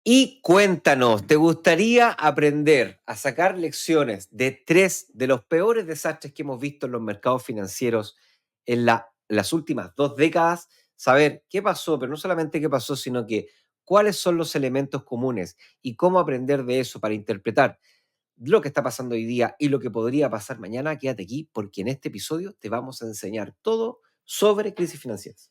Y cuéntanos, ¿te gustaría aprender a sacar lecciones de 3 de los peores desastres que hemos visto en los mercados financieros en las últimas 2 décadas? Saber qué pasó, pero no solamente qué pasó, sino que cuáles son los elementos comunes y cómo aprender de eso para interpretar lo que está pasando hoy día y lo que podría pasar mañana. Quédate aquí porque en este episodio te vamos a enseñar todo sobre crisis financieras.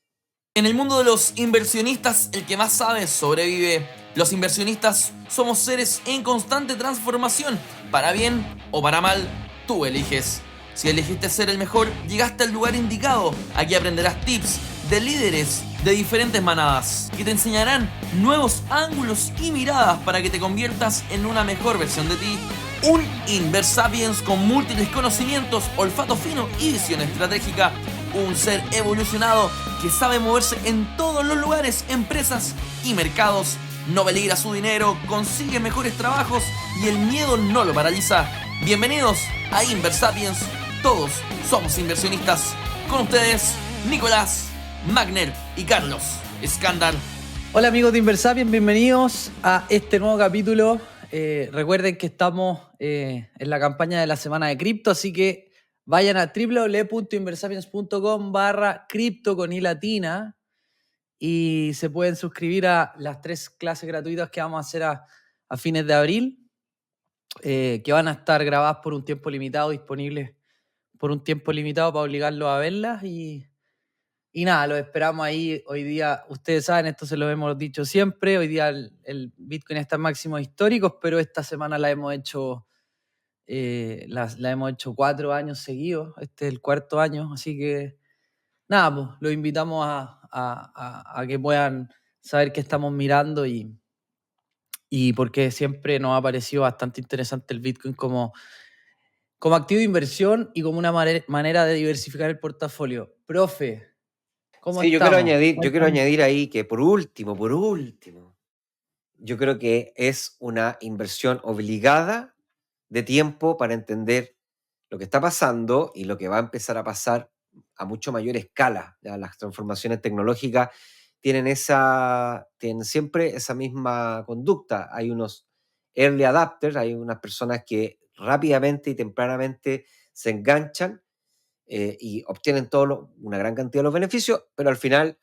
En el mundo de los inversionistas, el que más sabe sobrevive. Los inversionistas somos seres en constante transformación. Para bien o para mal, tú eliges. Si elegiste ser el mejor, llegaste al lugar indicado. Aquí aprenderás tips de líderes de diferentes manadas que te enseñarán nuevos ángulos y miradas para que te conviertas en una mejor versión de ti. Un Inversapiens con múltiples conocimientos, olfato fino y visión estratégica. Un ser evolucionado que sabe moverse en todos los lugares, empresas y mercados. No peligra su dinero, consigue mejores trabajos y el miedo no lo paraliza. Bienvenidos a Inversapiens. Todos somos inversionistas. Con ustedes, Nicolás, Magner y Carlos Escándar. Hola amigos de Inversapiens, bienvenidos a este nuevo capítulo. Recuerden que estamos en la campaña de la semana de cripto, así que vayan a www.inversapiens.com/cripto con i latina y se pueden suscribir a las 3 clases gratuitas que vamos a hacer a fines de abril, que van a estar grabadas por un tiempo limitado, disponibles por un tiempo limitado para obligarlos a verlas y nada, lo esperamos ahí hoy día. Ustedes saben, esto se lo hemos dicho siempre. Hoy día el Bitcoin está en máximos históricos, pero esta semana la hemos hecho 4 años seguidos. Este es el 4.º año, así que nada, pues los invitamos a que puedan saber qué estamos mirando y porque siempre nos ha parecido bastante interesante el Bitcoin como activo de inversión y como una manera de diversificar el portafolio. Profe, ¿cómo Sí, estamos? yo quiero añadir ahí que por último, yo creo que es una inversión obligada de tiempo para entender lo que está pasando y lo que va a empezar a pasar a mucho mayor escala. ¿Ya? Las transformaciones tecnológicas tienen siempre esa misma conducta. Hay unos early adapters, hay unas personas que rápidamente y tempranamente se enganchan y obtienen una gran cantidad de los beneficios, pero al final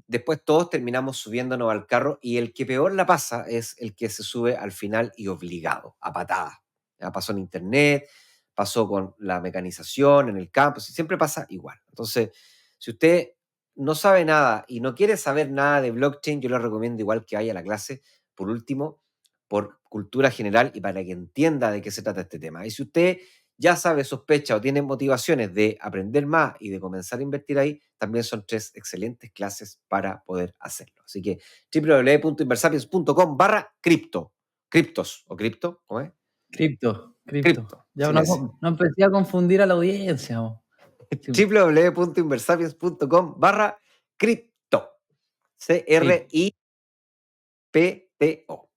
después todos terminamos subiéndonos al carro y el que peor la pasa es el que se sube al final y obligado, a patadas. Ya pasó en internet, pasó con la mecanización, en el campo, siempre pasa igual. Entonces, si usted no sabe nada y no quiere saber nada de blockchain, yo le recomiendo igual que vaya a la clase, por último, por cultura general y para que entienda de qué se trata este tema. Y si usted ya sabe, sospecha o tiene motivaciones de aprender más y de comenzar a invertir ahí, también son 3 excelentes clases para poder hacerlo. Así que www.inversapiens.com/cripto. Criptos o cripto, ¿cómo es? Cripto. Cripto, Ya sin no, ese. no empecé a confundir a la audiencia. Sí. www.inversapiens.com/cripto. CRIPTO.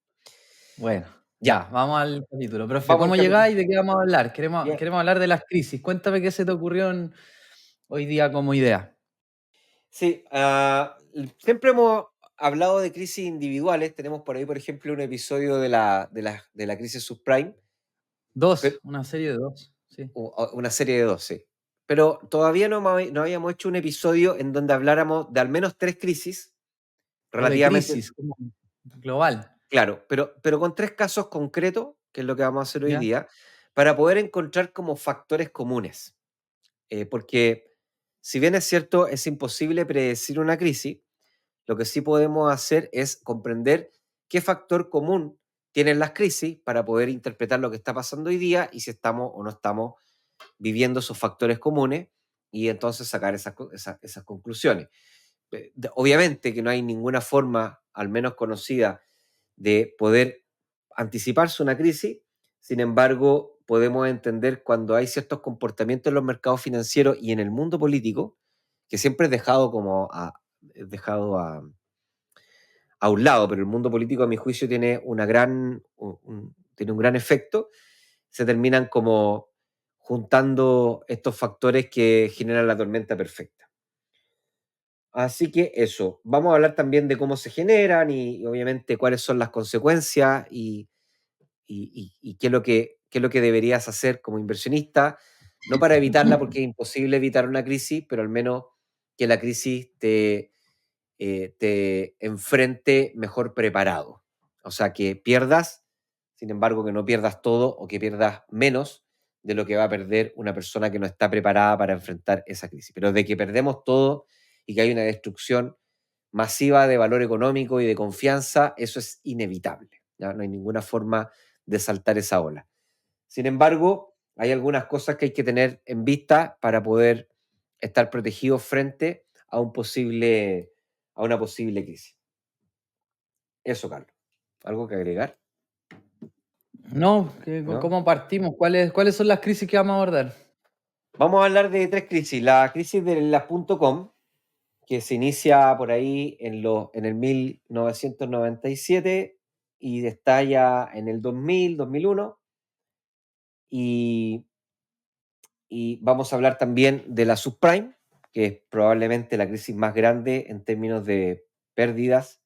Bueno, ya, Ya, vamos al capítulo. Profe, vamos al ¿cómo capítulo. llegáis y de qué vamos a hablar? Queremos, Bien. queremos hablar de las crisis. Cuéntame qué se te ocurrió hoy día como idea. Sí, siempre hemos hablado de crisis individuales. Tenemos por ahí, por ejemplo, un episodio de la crisis subprime, pero, Una serie de 2, sí. una serie de 2, sí. Pero todavía no habíamos hecho un episodio en donde habláramos de al menos 3 crisis O de relativamente, crisis, como global, claro, pero con 3 casos concretos, que es lo que vamos a hacer hoy ¿ya? día, para poder encontrar como factores comunes. Porque si bien es cierto, es imposible predecir una crisis, lo que sí podemos hacer es comprender qué factor común tienen las crisis para poder interpretar lo que está pasando hoy día y si estamos o no estamos viviendo esos factores comunes y entonces sacar esas conclusiones. Obviamente que no hay ninguna forma, al menos conocida, de poder anticiparse una crisis. Sin embargo, podemos entender cuando hay ciertos comportamientos en los mercados financieros y en el mundo político, que siempre es dejado a un lado, pero el mundo político, a mi juicio, tiene tiene un gran efecto. Se terminan como juntando estos factores que generan la tormenta perfecta. Así que eso, vamos a hablar también de cómo se generan y obviamente cuáles son las consecuencias y qué es lo que deberías hacer como inversionista, no para evitarla porque es imposible evitar una crisis, pero al menos que la crisis te enfrente mejor preparado. O sea, que pierdas, sin embargo, que no pierdas todo o que pierdas menos de lo que va a perder una persona que no está preparada para enfrentar esa crisis. Pero de que perdemos todo y que hay una destrucción masiva de valor económico y de confianza, eso es inevitable. ¿Ya? No hay ninguna forma de saltar esa ola. Sin embargo, hay algunas cosas que hay que tener en vista para poder estar protegidos frente a una posible crisis. Eso, Carlos. ¿Algo que agregar? No, ¿No? ¿cómo partimos? ¿Cuáles son las crisis que vamos a abordar? Vamos a hablar de tres crisis. La crisis de las .com, que se inicia por ahí en el 1997 y estalla en el 2000, 2001. Y vamos a hablar también de la subprime, que es probablemente la crisis más grande en términos de pérdidas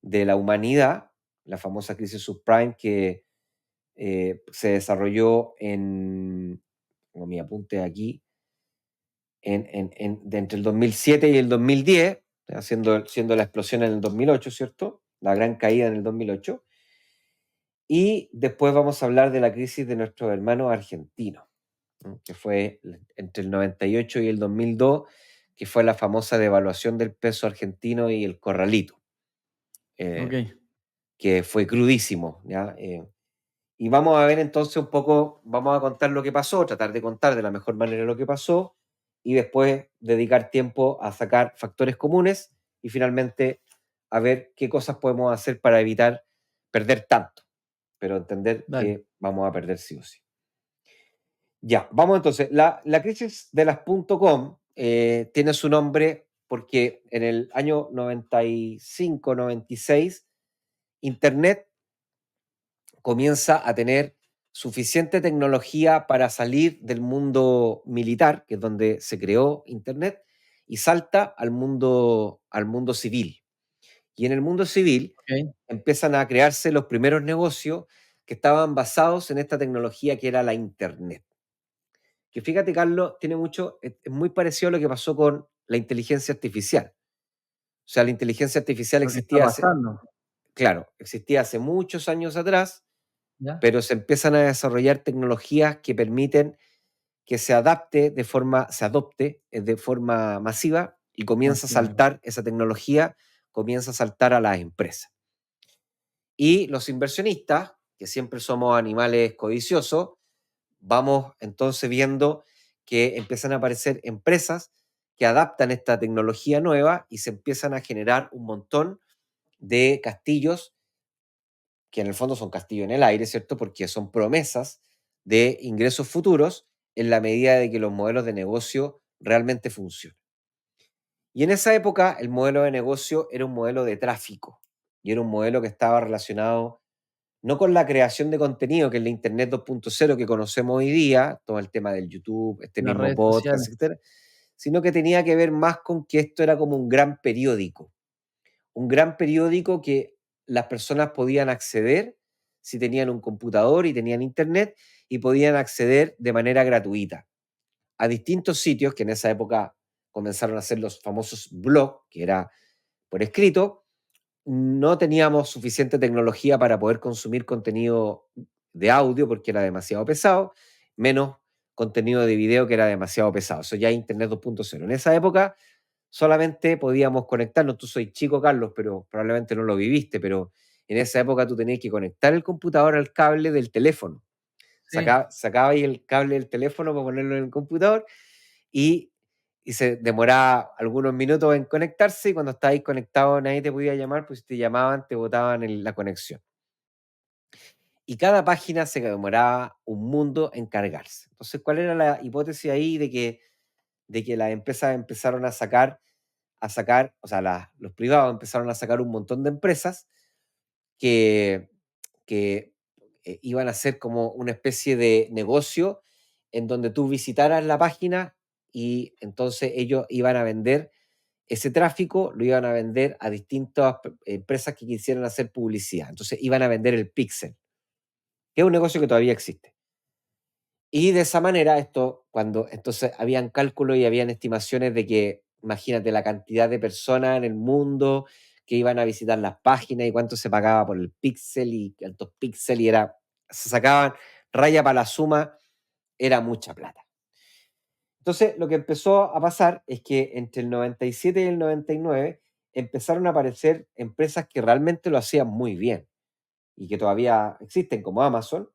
de la humanidad, la famosa crisis subprime que se desarrolló tengo mi apunte aquí, de entre el 2007 y el 2010, siendo la explosión en el 2008, ¿cierto? La gran caída en el 2008. Y después vamos a hablar de la crisis de nuestros hermanos argentinos, ¿no? Que fue entre el 98 y el 2002, que fue la famosa devaluación del peso argentino y el corralito, Ok, que fue crudísimo, ¿ya? Y vamos a ver entonces un poco, vamos a contar lo que pasó, tratar de contar de la mejor manera lo que pasó y después dedicar tiempo a sacar factores comunes y finalmente a ver qué cosas podemos hacer para evitar perder tanto, pero entender dale. que vamos a perder sí o sí. Ya, vamos entonces. La crisis de las .com tiene su nombre porque en el año 95, 96, Internet comienza a tener suficiente tecnología para salir del mundo militar, que es donde se creó Internet, y salta al mundo civil. Y en el mundo civil Ok. empiezan a crearse los primeros negocios que estaban basados en esta tecnología que era la Internet. Que fíjate, Carlos, es muy parecido a lo que pasó con la inteligencia artificial. O sea, la inteligencia artificial Lo que está pasando, existía hace muchos años atrás, ¿ya? pero se empiezan a desarrollar tecnologías que permiten que se adopte de forma masiva y comienza a Así es. saltar esa tecnología, comienza a saltar a las empresas. Y los inversionistas, que siempre somos animales codiciosos, vamos entonces viendo que empiezan a aparecer empresas que adaptan esta tecnología nueva y se empiezan a generar un montón de castillos, que en el fondo son castillos en el aire, ¿cierto? Porque son promesas de ingresos futuros en la medida de que los modelos de negocio realmente funcionen. Y en esa época el modelo de negocio era un modelo de tráfico y era un modelo que estaba relacionado no con la creación de contenido, que es la Internet 2.0 que conocemos hoy día, todo el tema del YouTube, este Las mismo redes podcast, sociales. etcétera, sino que tenía que ver más con que esto era como un gran periódico que las personas podían acceder si tenían un computador y tenían internet y podían acceder de manera gratuita a distintos sitios que en esa época comenzaron a ser los famosos blogs, que era por escrito. No teníamos suficiente tecnología para poder consumir contenido de audio porque era demasiado pesado, menos contenido de video que era demasiado pesado. Eso ya es Internet 2.0. En esa época solamente podíamos conectarnos. Tú soy chico, Carlos, pero probablemente no lo viviste, pero en esa época tú tenías que conectar el computador al cable del teléfono. Sí. Sacaba ahí el cable del teléfono para ponerlo en el computador y, se demoraba algunos minutos en conectarse y cuando estabais conectado nadie te podía llamar, pues si te llamaban te botaban la conexión. Y cada página se demoraba un mundo en cargarse. Entonces, ¿cuál era la hipótesis ahí de que las empresas empezaron a sacar, o sea, los privados empezaron a sacar un montón de empresas que, que iban a ser como una especie de negocio en donde tú visitaras la página y entonces ellos iban a vender ese tráfico lo iban a vender a distintas empresas que quisieran hacer publicidad. Entonces iban a vender el píxel, que es un negocio que todavía existe. Y de esa manera, entonces habían cálculos y habían estimaciones de que, imagínate la cantidad de personas en el mundo que iban a visitar las páginas y cuánto se pagaba por el píxel y cuántos píxeles, y se sacaban raya para la suma, era mucha plata. Entonces, lo que empezó a pasar es que entre el 97 y el 99 empezaron a aparecer empresas que realmente lo hacían muy bien y que todavía existen, como Amazon.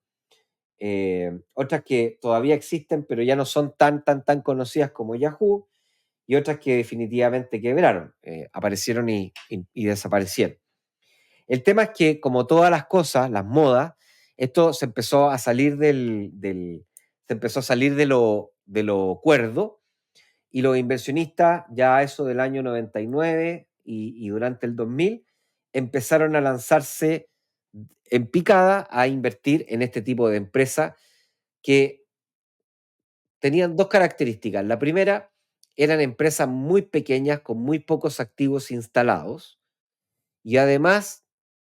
Otras que todavía existen, pero ya no son tan conocidas como Yahoo, y otras que definitivamente quebraron, aparecieron y desaparecieron. El tema es que, como todas las cosas, las modas, esto se empezó a salir se empezó a salir de lo cuerdo, y los inversionistas, ya eso del año 99 y durante el 2000, empezaron a lanzarse en picada a invertir en este tipo de empresas que tenían dos características. La primera, eran empresas muy pequeñas con muy pocos activos instalados, y además,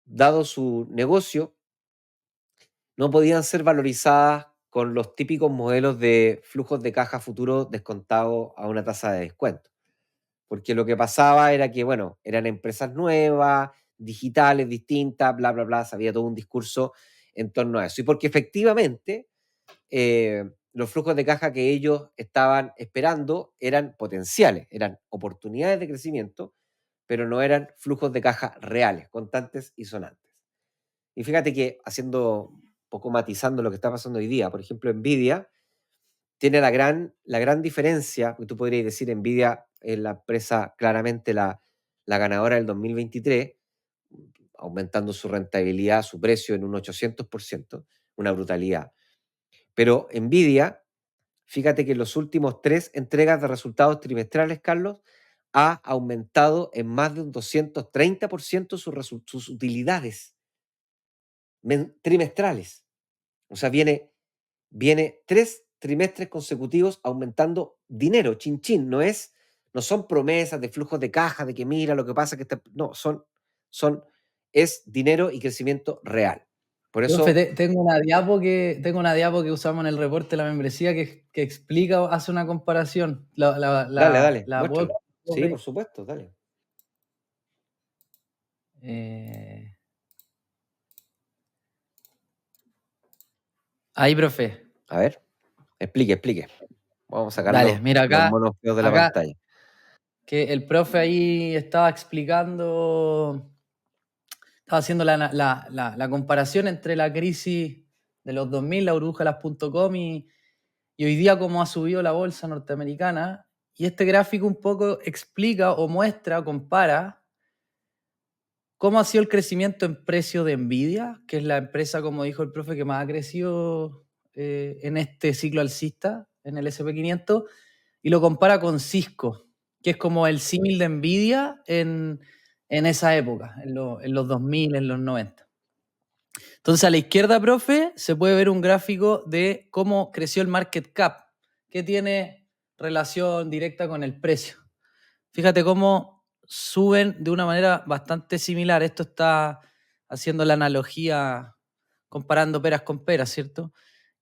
dado su negocio, no podían ser valorizadas con los típicos modelos de flujos de caja futuros descontados a una tasa de descuento. Porque lo que pasaba era que, bueno, eran empresas nuevas, digitales, distintas, bla, bla, bla, había todo un discurso en torno a eso. Y porque efectivamente los flujos de caja que ellos estaban esperando eran potenciales, eran oportunidades de crecimiento, pero no eran flujos de caja reales, constantes y sonantes. Y fíjate que poco matizando lo que está pasando hoy día, por ejemplo, Nvidia tiene la gran diferencia, porque tú podrías decir Nvidia es la empresa claramente la ganadora del 2023, aumentando su rentabilidad, su precio en un 800%, una brutalidad. Pero Nvidia, fíjate que en los últimos 3 entregas de resultados trimestrales, Carlos, ha aumentado en más de un 230% sus utilidades trimestrales. O sea, viene 3 trimestres consecutivos aumentando dinero, chin chin. No son promesas de flujos de caja, de que mira lo que pasa, no, es dinero y crecimiento real. Por eso, Profe, tengo una diapo que usamos en el reporte de la membresía que explica, hace una comparación. dale, La web. muéstralo. Sí, por supuesto, dale. Ahí, profe. A ver, explique. Vamos a sacar Dale, mira los acá, monos feos de la pantalla. que el profe ahí estaba explicando, estaba haciendo la comparación entre la crisis de los 2000, la burbuja de las .com y hoy día cómo ha subido la bolsa norteamericana. Y este gráfico un poco explica o muestra, compara cómo ha sido el crecimiento en precio de Nvidia, que es la empresa, como dijo el profe, que más ha crecido en este ciclo alcista, en el SP500, y lo compara con Cisco, que es como el símil de Nvidia en esa época, en los 2000, en los 90. Entonces, a la izquierda, profe, se puede ver un gráfico de cómo creció el market cap, que tiene relación directa con el precio. Fíjate cómo suben de una manera bastante similar. Esto está haciendo la analogía comparando peras con peras, ¿cierto?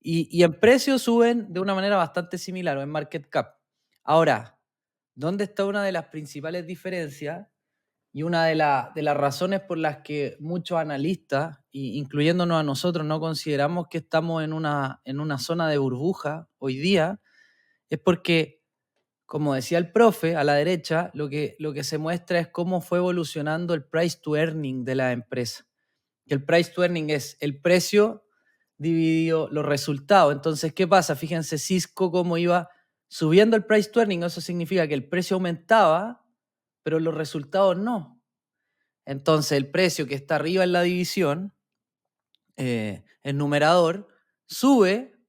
Y en precio suben de una manera bastante similar, o en market cap. Ahora, ¿dónde está una de las principales diferencias y una de las razones por las que muchos analistas, incluyéndonos a nosotros, no consideramos que estamos en una zona de burbuja hoy día? Es porque, como decía el profe, a la derecha, lo que se muestra es cómo fue evolucionando el price to earning de la empresa. Que el price to earning es el precio dividido los resultados. Entonces, ¿qué pasa? Fíjense Cisco cómo iba subiendo el price to earning. Eso significa que el precio aumentaba, pero los resultados no. Entonces, el precio que está arriba en la división, el numerador, sube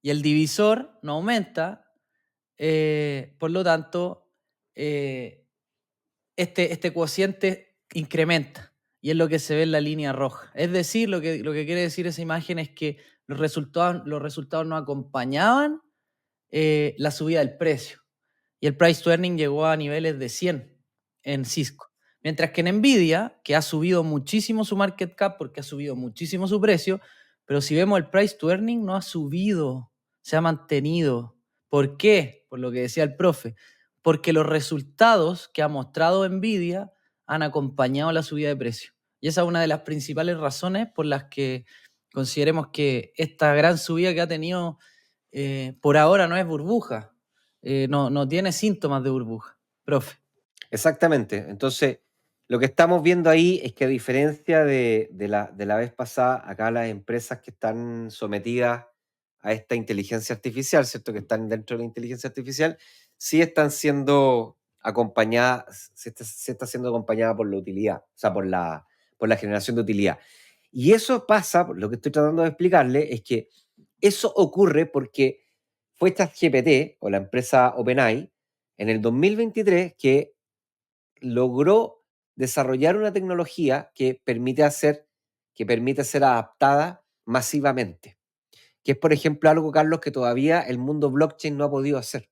y el divisor no aumenta. Por lo tanto, este cociente incrementa y es lo que se ve en la línea roja. Es decir, lo que quiere decir esa imagen es que los resultados no acompañaban la subida del precio. y el price to earning llegó a niveles de 100 en Cisco. Mientras que en Nvidia, que ha subido muchísimo su market cap porque ha subido muchísimo su precio, pero si vemos el price to earning no ha subido, se ha mantenido. ¿Por qué? Por lo que decía el profe. Porque los resultados que ha mostrado Nvidia han acompañado la subida de precio. Y esa es una de las principales razones por las que consideremos que esta gran subida que ha tenido por ahora no es burbuja. No tiene síntomas de burbuja, profe. Exactamente. Entonces, lo que estamos viendo ahí es que a diferencia de la vez pasada, acá las empresas que están sometidas a esta inteligencia artificial, ¿cierto? Que están dentro de la inteligencia artificial, sí están siendo acompañadas, se está siendo acompañada por la utilidad, o sea, por la generación de utilidad. Y eso pasa, lo que estoy tratando de explicarle es que eso ocurre porque fue ChatGPT o la empresa OpenAI en el 2023 que logró desarrollar una tecnología que permite ser adaptada masivamente. Que es, por ejemplo, algo, Carlos, que todavía el mundo blockchain no ha podido hacer.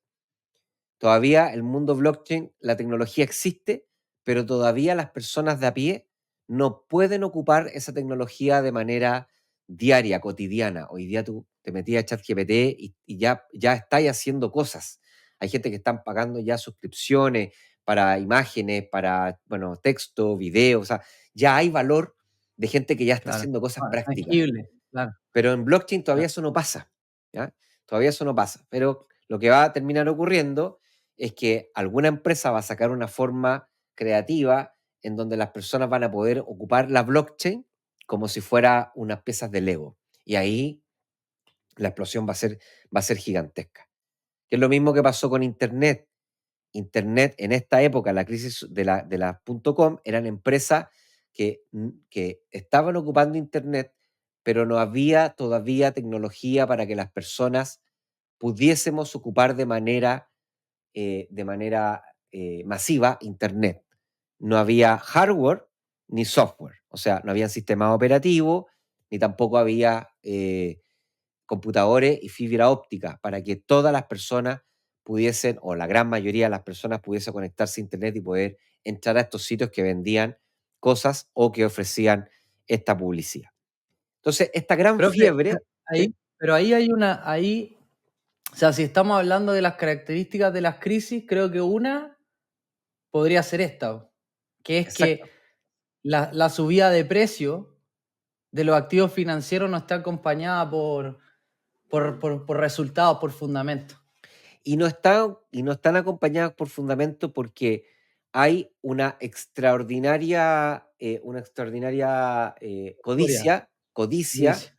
Todavía el mundo blockchain, la tecnología existe, pero todavía las personas de a pie no pueden ocupar esa tecnología de manera diaria, cotidiana. Hoy día tú te metías a ChatGPT y ya estáis haciendo cosas. Hay gente que están pagando ya suscripciones para imágenes, para, bueno, texto, video. O sea, ya hay valor de gente que ya está Claro. haciendo cosas prácticas. Tangible, claro. Pero en blockchain todavía Claro. eso no pasa, ¿ya? Todavía eso no pasa. Pero lo que va a terminar ocurriendo es que alguna empresa va a sacar una forma creativa en donde las personas van a poder ocupar la blockchain como si fuera unas piezas de Lego. Y ahí la explosión va a ser gigantesca. Que es lo mismo que pasó con Internet. Internet en esta época, la crisis de las .com, eran empresas que estaban ocupando Internet, pero no había todavía tecnología para que las personas pudiésemos ocupar de manera masiva Internet. No había hardware ni software, o sea, no había sistema operativo, ni tampoco había computadores y fibra óptica para que todas las personas pudiesen, o la gran mayoría de las personas pudiese conectarse a Internet y poder entrar a estos sitios que vendían cosas o que ofrecían esta publicidad. Entonces, esta gran Profe, fiebre, ahí, ¿sí? pero ahí, o sea, si estamos hablando de las características de las crisis, creo que una podría ser esta, que es que Exacto. la subida de precio de los activos financieros no está acompañada por resultados, por fundamentos. Y no están acompañadas por fundamento porque hay una extraordinaria Historia, codicia dice.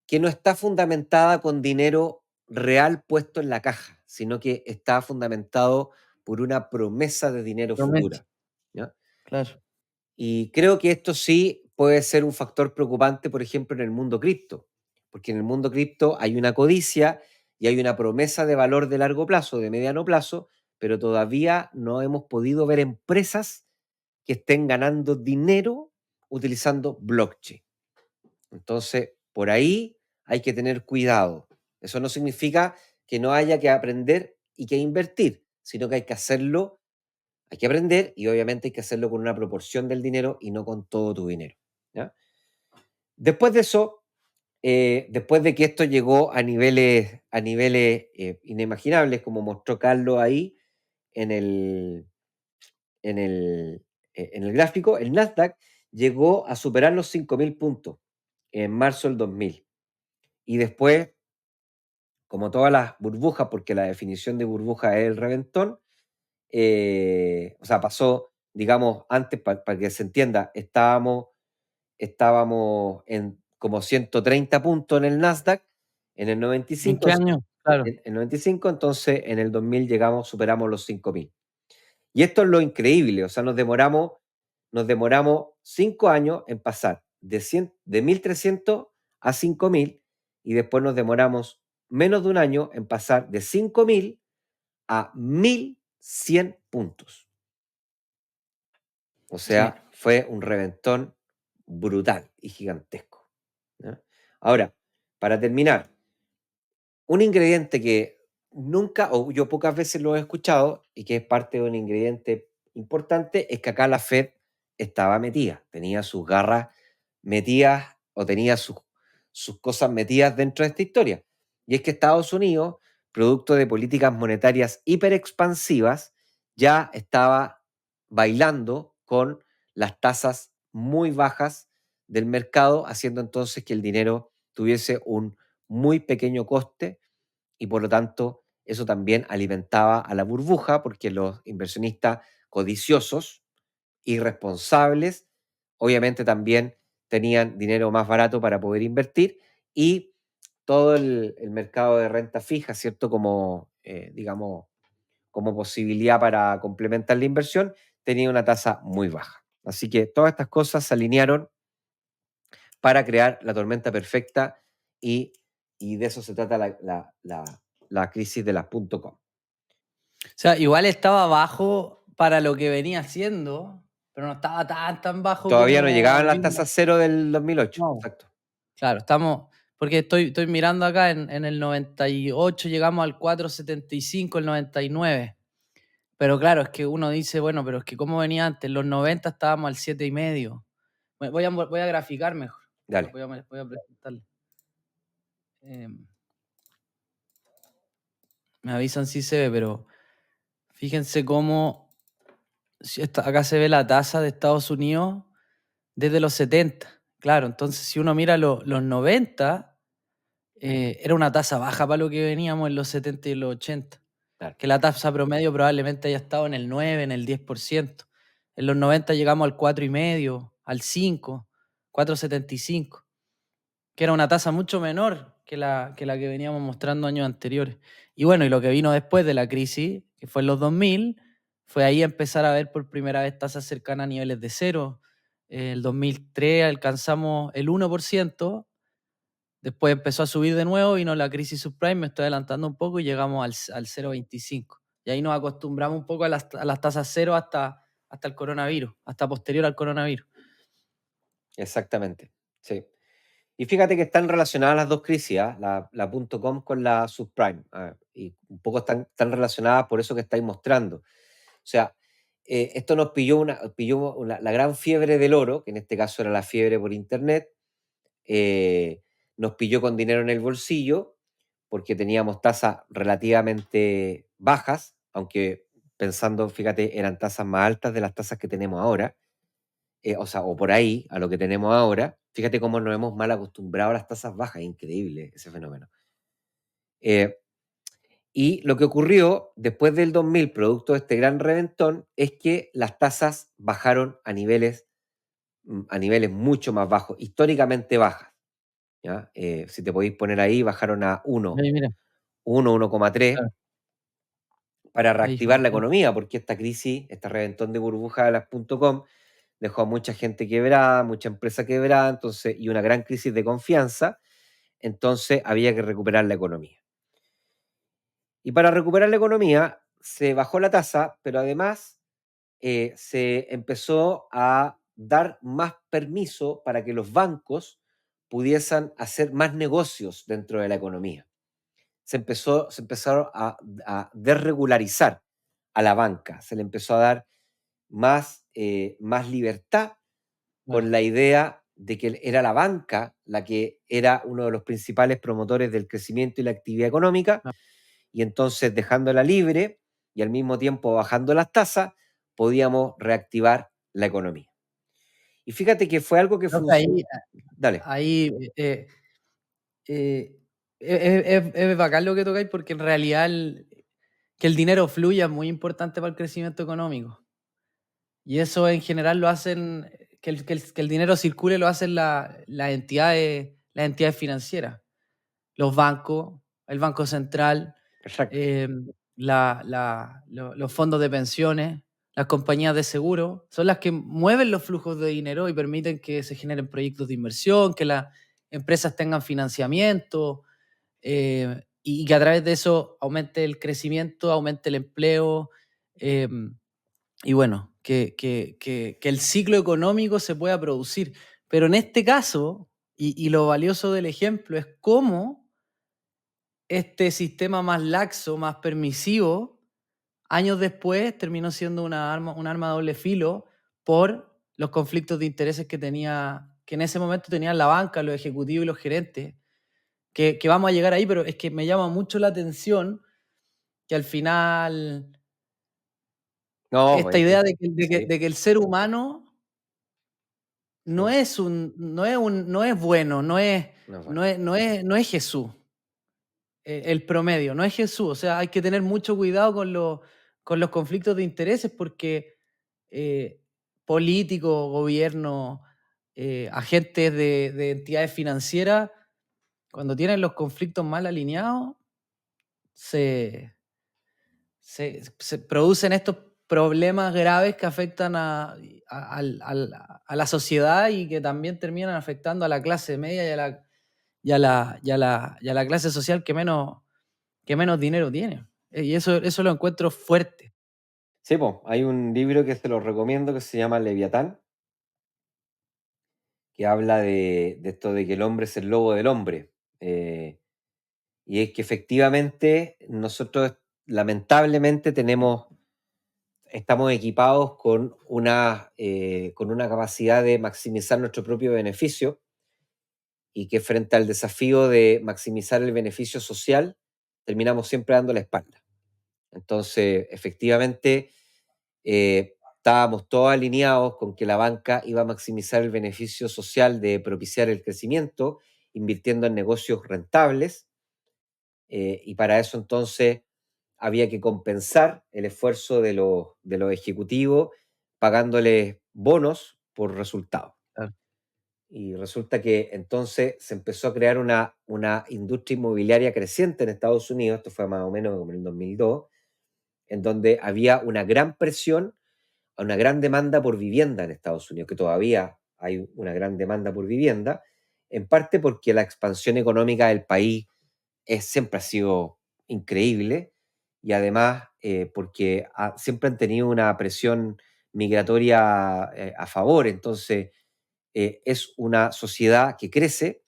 que no está fundamentada con dinero real puesto en la caja, sino que está fundamentado por una promesa de dinero Promesa, futura, ¿ya? claro. Y creo que esto sí puede ser un factor preocupante, por ejemplo, en el mundo cripto, porque en el mundo cripto hay una codicia y hay una promesa de valor de largo plazo, de mediano plazo, pero todavía no hemos podido ver empresas que estén ganando dinero utilizando blockchain. Entonces, por ahí hay que tener cuidado. Eso no significa que no haya que aprender y que invertir, sino que hay que aprender y obviamente hay que hacerlo con una proporción del dinero y no con todo tu dinero, ¿ya? Después de eso, después de que esto llegó a niveles inimaginables, como mostró Carlos ahí en el, en el gráfico, el Nasdaq llegó a superar los 5.000 puntos en marzo del 2000. Y después, como todas las burbujas, porque la definición de burbuja es el reventón, o sea, pasó, digamos, antes, para que se entienda, estábamos en como 130 puntos en el Nasdaq en el ¿En 95, qué año? Claro. en el 95, entonces en el 2000 superamos los 5.000. Y esto es lo increíble, o sea, nos demoramos 5 años en pasar de 1.300 a 5.000 y después nos demoramos menos de un año en pasar de 5.000 a 1.100 puntos. O Sí. sea, fue un reventón brutal y gigantesco, ¿ya? Ahora, para terminar, un ingrediente que nunca, o yo pocas veces lo he escuchado, y que es parte de un ingrediente importante, es que acá la Fed estaba metida, tenía sus garras metidas o tenía sus cosas metidas dentro de esta historia. Y es que Estados Unidos, producto de políticas monetarias hiperexpansivas, ya estaba bailando con las tasas muy bajas del mercado, haciendo entonces que el dinero tuviese un muy pequeño coste y por lo tanto eso también alimentaba a la burbuja porque los inversionistas codiciosos, irresponsables, obviamente también tenían dinero más barato para poder invertir y todo el mercado de renta fija, ¿cierto? Como, digamos, como posibilidad para complementar la inversión, tenía una tasa muy baja. Así que todas estas cosas se alinearon para crear la tormenta perfecta y, y de eso se trata la crisis de las .com. O sea, igual estaba bajo para lo que venía haciendo, pero no estaba tan bajo Todavía no como llegaban las vimos. tasas cero del 2008, No. exacto. Claro, estamos, porque estoy mirando acá en el 98 llegamos al 4,75, el 99. Pero claro, es que uno dice, bueno, pero es que cómo venía antes, en los 90 estábamos al 7,5. Voy a graficar mejor. Dale. Voy a presentarle. Me avisan si se ve, pero fíjense cómo acá se ve la tasa de Estados Unidos desde los 70. Claro, entonces si uno mira los 90, era una tasa baja para lo que veníamos en los 70 y los 80. Claro. Que la tasa promedio probablemente haya estado en el 9, en el 10%. En los 90 llegamos al 4,5, al 5, 4,75, que era una tasa mucho menor que la que veníamos mostrando años anteriores. Y bueno, y lo que vino después de la crisis, que fue en los 2000, fue ahí empezar a ver por primera vez tasas cercanas a niveles de cero. El 2003 alcanzamos el 1%, después empezó a subir de nuevo, vino la crisis subprime, me estoy adelantando un poco, y llegamos al 0,25. Y ahí nos acostumbramos un poco a las tasas cero hasta el coronavirus, hasta posterior al coronavirus. Exactamente, sí. Y fíjate que están relacionadas las dos crisis, ¿ah? La .com con la subprime, y un poco están relacionadas por eso que estáis mostrando. O sea, esto nos pilló la gran fiebre del oro, que en este caso era la fiebre por internet, nos pilló con dinero en el bolsillo, porque teníamos tasas relativamente bajas, aunque pensando, fíjate, eran tasas más altas de las tasas que tenemos ahora, o por ahí, a lo que tenemos ahora. Fíjate cómo nos hemos mal acostumbrado a las tasas bajas, increíble ese fenómeno. Y lo que ocurrió después del 2000, producto de este gran reventón, es que las tasas bajaron a niveles mucho más bajos, históricamente bajas. ¿Ya? Si te podéis poner ahí, bajaron a 1, Ahí, mira, 1,3 claro, para ahí, reactivar la economía, porque esta crisis, este reventón de burbuja de las .com, dejó a mucha gente quebrada, mucha empresa quebrada, entonces, y una gran crisis de confianza, entonces había que recuperar la economía. Y para recuperar la economía se bajó la tasa, pero además se empezó a dar más permiso para que los bancos pudiesen hacer más negocios dentro de la economía. Se empezaron a desregularizar a la banca, se le empezó a dar más libertad, con la idea de que era la banca la que era uno de los principales promotores del crecimiento y la actividad económica, claro. y entonces dejándola libre y al mismo tiempo bajando las tasas, podíamos reactivar la economía. Y fíjate que fue algo que Creo que funcionó. Dale. ahí es bacán lo que tocáis, porque en realidad que el dinero fluya es muy importante para el crecimiento económico. Y eso en general lo hacen, que el dinero circule lo hacen las entidades financieras, los bancos, el Banco Central, Exacto. los fondos de pensiones, las compañías de seguro, son las que mueven los flujos de dinero y permiten que se generen proyectos de inversión, que las empresas tengan financiamiento, y que a través de eso aumente el crecimiento, aumente el empleo, y bueno, que el ciclo económico se pueda producir. Pero en este caso, y lo valioso del ejemplo es cómo este sistema más laxo, más permisivo, años después terminó siendo un arma de doble filo por los conflictos de intereses que en ese momento tenían la banca, los ejecutivos y los gerentes, que vamos a llegar ahí, pero es que me llama mucho la atención que al final No, esta pues, idea sí, de que el ser humano sí, no es bueno, no, bueno. no es Jesús, el promedio, no es Jesús. O sea, hay que tener mucho cuidado con los conflictos de intereses porque eh, políticos, gobiernos, agentes de entidades financieras, cuando tienen los conflictos mal alineados, se, se producen estos problemas graves que afectan a la sociedad y que también terminan afectando a la clase media y a la clase social que menos dinero tiene. Y eso lo encuentro fuerte. Sí, pues, hay un libro que se lo recomiendo que se llama Leviatán, que habla de esto de que el hombre es el lobo del hombre. Y es que efectivamente nosotros lamentablemente estamos equipados con una capacidad de maximizar nuestro propio beneficio y que frente al desafío de maximizar el beneficio social, terminamos siempre dando la espalda. Entonces, efectivamente, estábamos todos alineados con que la banca iba a maximizar el beneficio social de propiciar el crecimiento, invirtiendo en negocios rentables, y para eso entonces había que compensar el esfuerzo de los ejecutivos pagándoles bonos por resultados. Claro. Y resulta que entonces se empezó a crear una industria inmobiliaria creciente en Estados Unidos, esto fue más o menos como en el 2002, en donde había una gran presión, una gran demanda por vivienda en Estados Unidos, que todavía hay una gran demanda por vivienda, en parte porque la expansión económica del país siempre ha sido increíble y además porque siempre han tenido una presión migratoria a favor, entonces es una sociedad que crece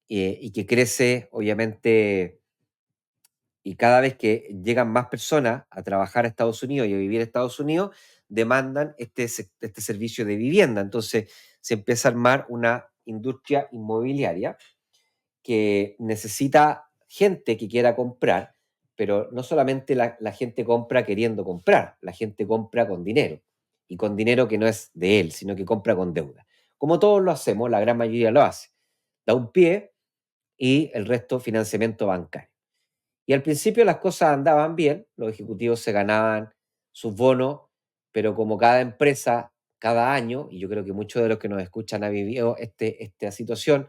y que crece obviamente y cada vez que llegan más personas a trabajar a Estados Unidos y a vivir a Estados Unidos, demandan este servicio de vivienda. Entonces se empieza a armar una industria inmobiliaria que necesita gente que quiera comprar, pero no solamente la gente compra queriendo comprar, la gente compra con dinero, y con dinero que no es de él, sino que compra con deuda. Como todos lo hacemos, la gran mayoría lo hace. Da un pie y el resto financiamiento bancario. Y al principio las cosas andaban bien, los ejecutivos se ganaban sus bonos, pero como cada empresa, cada año, y yo creo que muchos de los que nos escuchan han vivido esta situación,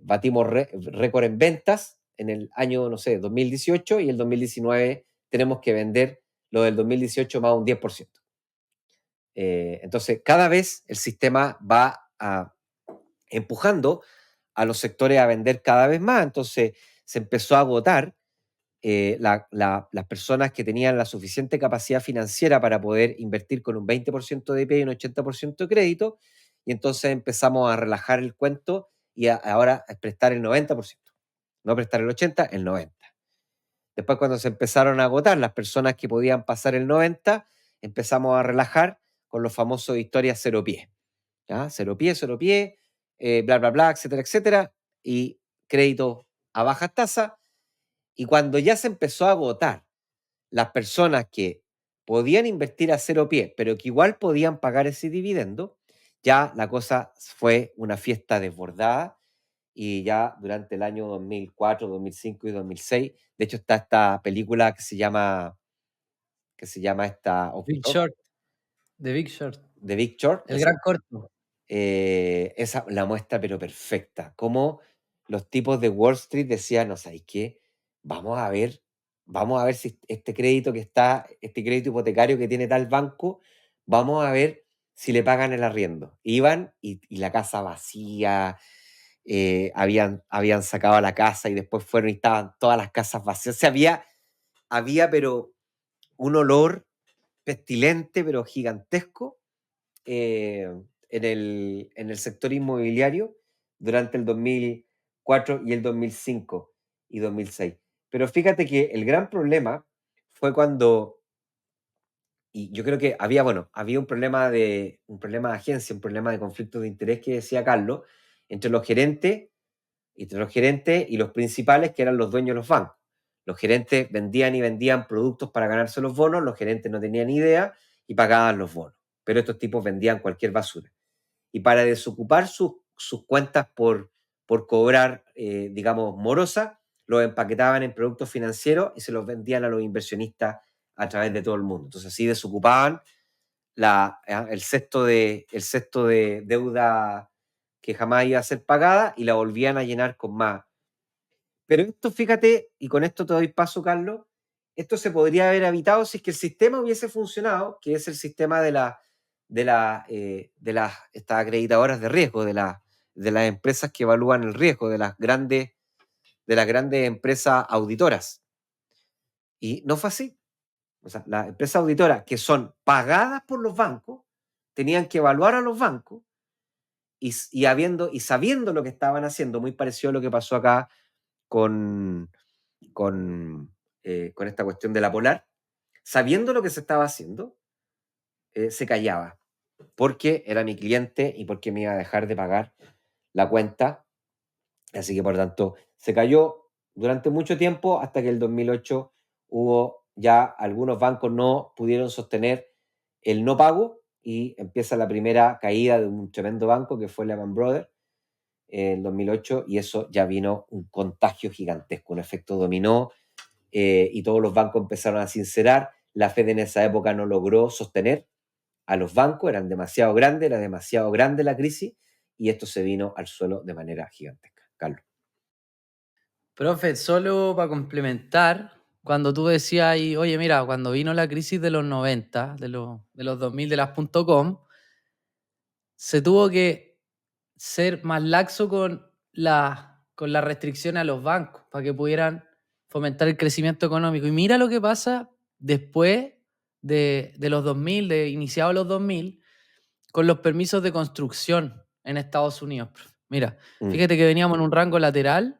batimos récord en ventas en el año, no sé, 2018 y el 2019 tenemos que vender lo del 2018 más un 10%. Entonces, cada vez el sistema va empujando a los sectores a vender cada vez más. Entonces, se empezó a agotar las personas que tenían la suficiente capacidad financiera para poder invertir con un 20% de IPI y un 80% de crédito, y entonces empezamos a relajar el cuento y ahora a prestar el 90%, no prestar el 80%, el 90%. Después cuando se empezaron a agotar las personas que podían pasar el 90%, empezamos a relajar con los famosos historias cero pie, ¿ya? Cero pie, bla, bla, bla, etcétera, etcétera, y crédito a bajas tasas, y cuando ya se empezó a agotar las personas que podían invertir a cero pie, pero que igual podían pagar ese dividendo, ya la cosa fue una fiesta desbordada y ya durante el año 2004, 2005 y 2006, de hecho está esta película que se llama esta, Big Short, The Big Short, The Big Short, el gran corto. esa la muestra pero perfecta, cómo los tipos de Wall Street decían, no sabéis qué, vamos a ver, vamos a ver si este crédito hipotecario que tiene tal banco, vamos a ver si le pagan el arriendo. Iban y la casa vacía, habían sacado la casa y después fueron y estaban todas las casas vacías. O sea, había pero un olor pestilente pero gigantesco eh, en el sector inmobiliario durante el 2004 y el 2005. y 2006. Pero fíjate que el gran problema fue cuando, y yo creo que había, bueno, había un problema de agencia, un problema de conflicto de interés que decía Carlos, entre los gerentes, y los principales, que eran los dueños de los bancos. Los gerentes vendían y vendían productos para ganarse los bonos, los gerentes no tenían idea y pagaban los bonos. Pero estos tipos vendían cualquier basura. Y para desocupar sus cuentas por cobrar, digamos, morosa, los empaquetaban en productos financieros y se los vendían a los inversionistas a través de todo el mundo. Entonces así desocupaban el cesto de deuda que jamás iba a ser pagada y la volvían a llenar con más. Pero esto, fíjate, y con esto te doy paso, Carlos, esto se podría haber evitado si es que el sistema hubiese funcionado, que es el sistema de las estas acreditadoras de riesgo, de las empresas que evalúan el riesgo, de las grandes empresas auditoras. Y no fue así. O sea, las empresas auditoras que son pagadas por los bancos tenían que evaluar a los bancos y sabiendo lo que estaban haciendo, muy parecido a lo que pasó acá con, con esta cuestión de la Polar, sabiendo lo que se estaba haciendo, se callaba, porque era mi cliente y porque me iba a dejar de pagar la cuenta. Así que, por tanto, se cayó durante mucho tiempo hasta que el 2008 hubo ya algunos bancos no pudieron sostener el no pago y empieza la primera caída de un tremendo banco que fue Lehman Brothers en 2008 y eso ya vino un contagio gigantesco, un efecto dominó y todos los bancos empezaron a sincerar. La Fed en esa época no logró sostener a los bancos, eran demasiado grandes, era demasiado grande la crisis y esto se vino al suelo de manera gigantesca. Carlos. Profe, solo para complementar, cuando tú decías ahí, oye, mira, cuando vino la crisis de los 90, de los 2000, de las .com, se tuvo que ser más laxo con la restricción a los bancos para que pudieran fomentar el crecimiento económico. Y mira lo que pasa después de los 2000, de iniciados los 2000, con los permisos de construcción en Estados Unidos. Mira, fíjate que veníamos en un rango lateral